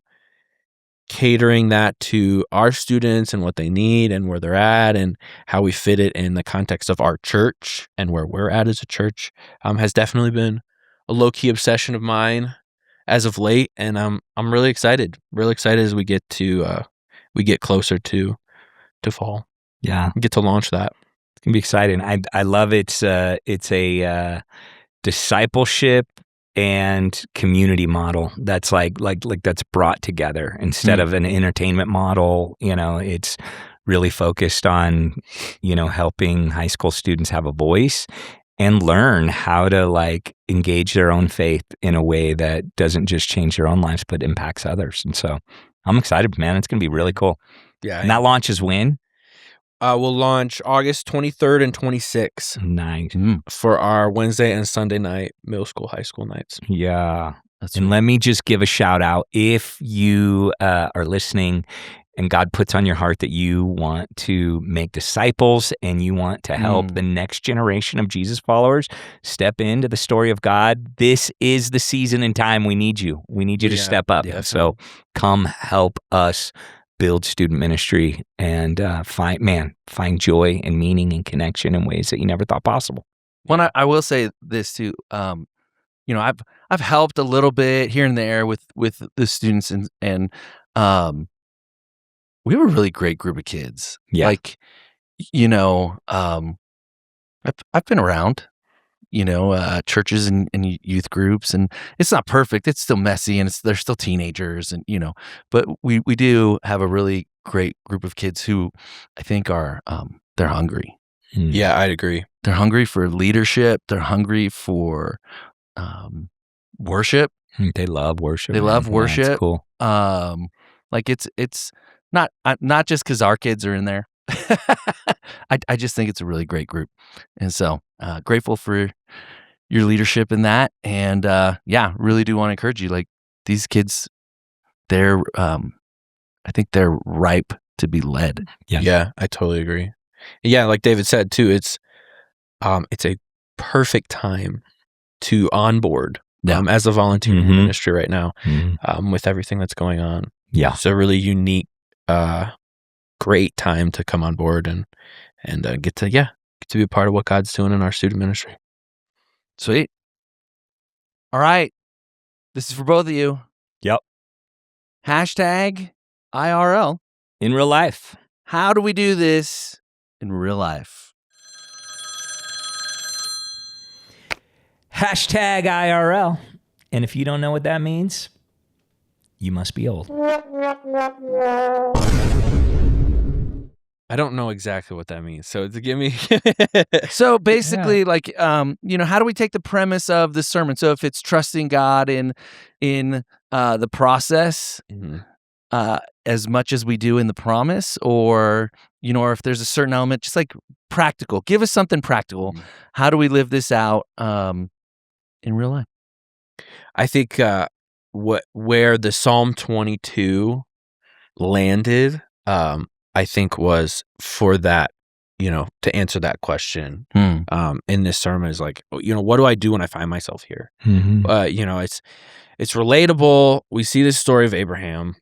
catering that to our students and what they need and where they're at and how we fit it in the context of our church and where we're at as a church has definitely been a low-key obsession of mine as of late. And I'm really excited as we get closer to fall. Yeah. We get to launch that. It's gonna be exciting. I love it's a discipleship and community model that's like that's brought together instead of an entertainment model. It's really focused on helping high school students have a voice and learn how to engage their own faith in a way that doesn't just change their own lives but impacts others. And so I'm excited, man. It's gonna be really cool. Yeah. And that launches when? We'll launch August 23rd and 26th. Nice. For our Wednesday and Sunday night middle school, high school nights. Yeah. And let me just give a shout out. If you are listening and God puts on your heart that you want to make disciples and you want to help the next generation of Jesus followers step into the story of God, this is the season and time we need you. We need you to step up. Yeah. So come help us build student ministry and find joy and meaning and connection in ways that you never thought possible. Well, I will say this too. I've helped a little bit here and there with the students, and we have a really great group of kids. Yeah. I've been around, churches and youth groups, and it's not perfect. It's still messy, and they're still teenagers, and but we do have a really great group of kids who I think are they're hungry. Yeah, I'd agree. They're hungry for leadership. They're hungry for worship. They love worship. They love worship. That's cool. It's not just because our kids are in there. I just think it's a really great group, and so grateful for your leadership in that. And really do want to encourage you. Like, these kids, they're I think they're ripe to be led. Yeah, I totally agree. Yeah, like David said too, it's a perfect time to onboard as a volunteer in ministry right now, with everything that's going on. Yeah, it's a really unique, great time to come on board and get to be a part of what God's doing in our student ministry. Sweet. All right, this is for both of you. Yep. #IRL in real life. How do we do this in real life? #IRL. And if you don't know what that means, you must be old. I don't know exactly what that means. So to give me So basically, how do we take the premise of the sermon? So if it's trusting God in the process, as much as we do in the promise, or if there's a certain element, just like practical. Give us something practical. How do we live this out in real life? I think where the Psalm 22 landed, I think was for that, to answer that question in this sermon is like, what do I do when I find myself here? It's relatable. We see this story of Abraham.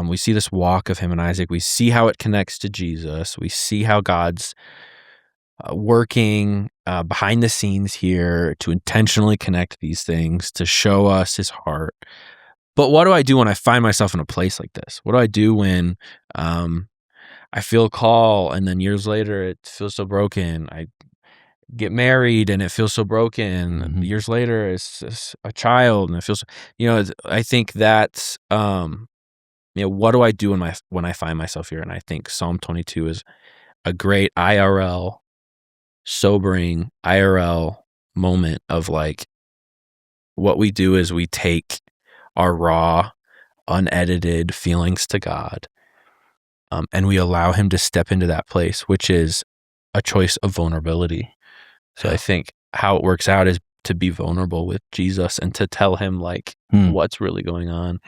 We see this walk of him and Isaac. We see how it connects to Jesus. We see how God's working behind the scenes here to intentionally connect these things, to show us his heart. But what do I do when I find myself in a place like this? What do I do when I feel a call and then years later it feels so broken? I get married and it feels so broken. And years later it's a child and it feels, I think that's, what do I do when I find myself here? And I think Psalm 22 is a great IRL, sobering IRL moment of like, what we do is we take our raw, unedited feelings to God, and we allow him to step into that place, which is a choice of vulnerability. So I think how it works out is to be vulnerable with Jesus and to tell him like what's really going on,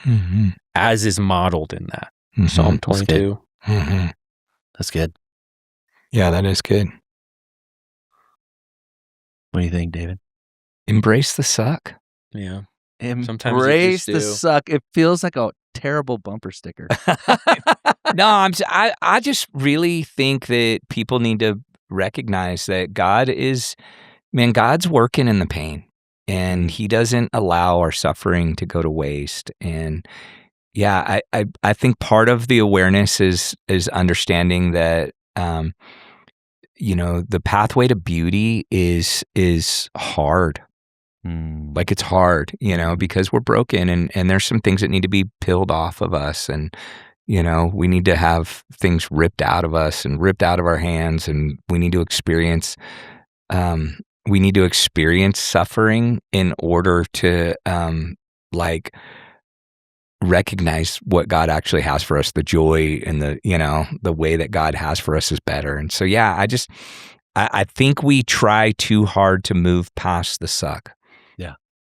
as is modeled in that Psalm 22. That's good. Yeah, that is good. What do you think, David? Embrace the suck. Yeah. Embrace the suck. It feels like a terrible bumper sticker. No, I just really think that people need to recognize that God's working in the pain, and he doesn't allow our suffering to go to waste. And yeah, I think part of the awareness is understanding that the pathway to beauty is hard. Like it's hard, because we're broken and there's some things that need to be peeled off of us, and we need to have things ripped out of us and ripped out of our hands, and we need to experience suffering in order to recognize what God actually has for us. The joy and the way that God has for us is better. And so yeah, I think we try too hard to move past the suck. Yeah.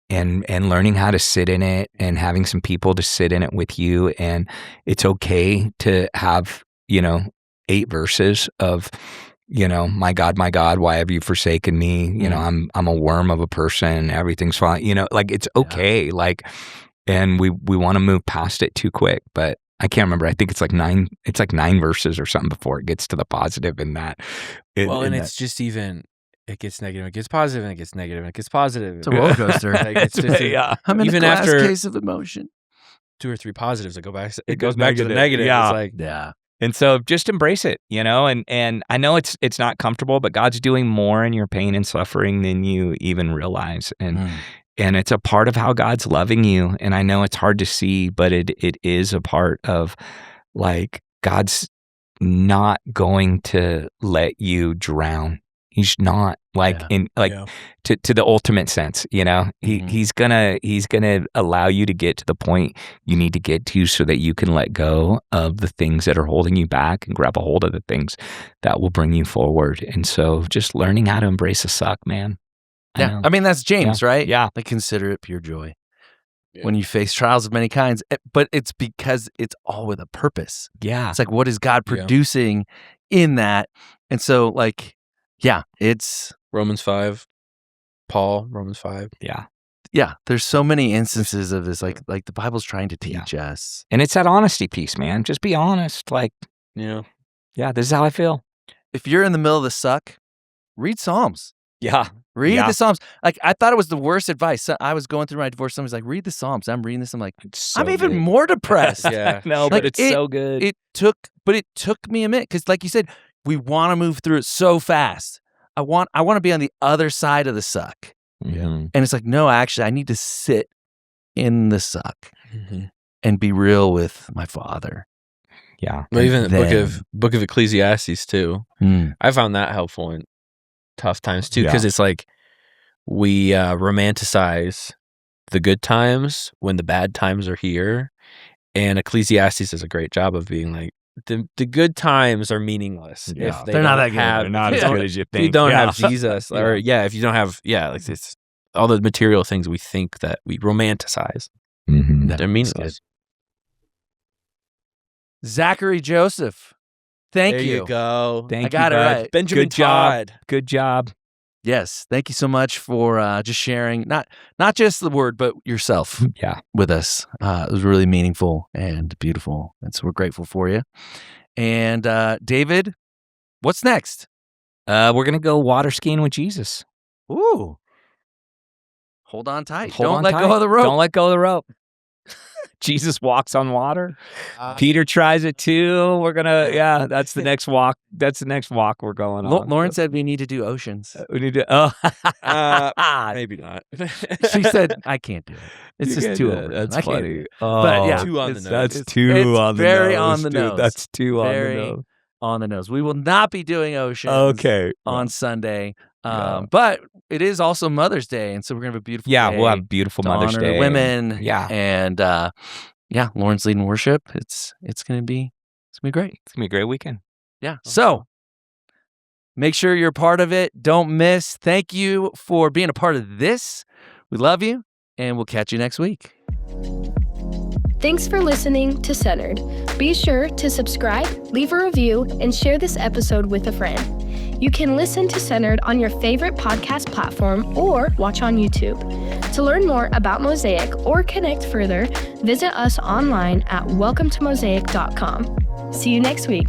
And learning how to sit in it and having some people to sit in it with you. And it's okay to have, 8 verses of, my God, why have you forsaken me? I'm a worm of a person. Everything's fine. It's okay. Yeah. And we want to move past it too quick, but I can't remember. I think it's like 9 verses or something before it gets to the positive in that. It's just even, it gets negative, it gets positive, and it gets negative, and it gets positive. It's a roller coaster. It's just, I'm in even a glass after case of emotion. 2 or 3 positives, it goes back to the negative. Yeah. It's like, yeah. And so just embrace it, and I know it's not comfortable, but God's doing more in your pain and suffering than you even realize. And it's a part of how God's loving you. And I know it's hard to see, but it is a part of like God's not going to let you drown. He's not to the ultimate sense, he's gonna allow you to get to the point you need to get to so that you can let go of the things that are holding you back and grab a hold of the things that will bring you forward. And so just learning how to embrace the suck, man. Yeah. I mean, that's James, right? Yeah. Like, consider it pure joy when you face trials of many kinds, but it's because it's all with a purpose. Yeah. It's like, what is God producing in that? And so it's Romans 5, Paul, Romans 5. Yeah. Yeah. There's so many instances of this, like the Bible's trying to teach us. And it's that honesty piece, man. Just be honest. Yeah, this is how I feel. If you're in the middle of the suck, read Psalms. Yeah. Read the Psalms. Like, I thought it was the worst advice. So I was going through my divorce. Somebody's like, read the Psalms. I'm reading this. I'm like, I'm even more depressed. Yeah. No, but it's so good. It took me a minute because, like you said, we want to move through it so fast. I want to be on the other side of the suck. Mm-hmm. And it's like, no, actually, I need to sit in the suck and be real with my Father. Yeah. Well, even the book of Ecclesiastes too. I found that helpful in tough times too, because it's like we romanticize the good times when the bad times are here, and Ecclesiastes does a great job of being like, the good times are meaningless if they're not that good. They're not as good as you think. If you don't have Jesus, or if you don't have, it's all the material things we think that we romanticize. Mm-hmm. They're meaningless. Zachary Joseph, thank there you. Go. Thank I got you, it bud. right. Benjamin Good job. Todd. Good job. Yes, thank you so much for just sharing not just the word, but yourself Yeah. with us. It was really meaningful and beautiful, and so we're grateful for you. And David, what's next? We're gonna go water skiing with Jesus. Ooh, hold on tight. Hold Don't on let tight. go of the rope. Don't let go of the rope. Jesus walks on water. Peter tries it too. We're gonna, that's the next walk. That's the next walk we're going on. Lauren said we need to do oceans. We need to. Maybe not. She said I can't do it. It's You just can't too do it. over. That's I can't do funny. it. Oh, But yeah, Too on the nose. That's it's too on the nose. very on the dude. nose. That's too on the Very nose. on the nose. We will not be doing oceans Okay. on Sunday. Yeah. But it is also Mother's Day, and so we're gonna have a beautiful Yeah, day we'll have beautiful to Mother's honor Day. women. Yeah. And Lauren's leading worship. It's gonna be great. It's gonna be a great weekend. Yeah. So make sure you're a part of it. Don't miss. Thank you for being a part of this. We love you, and we'll catch you next week. Thanks for listening to Centered. Be sure to subscribe, leave a review, and share this episode with a friend. You can listen to Centered on your favorite podcast platform or watch on YouTube. To learn more about Mosaic or connect further, visit us online at welcometomosaic.com. See you next week.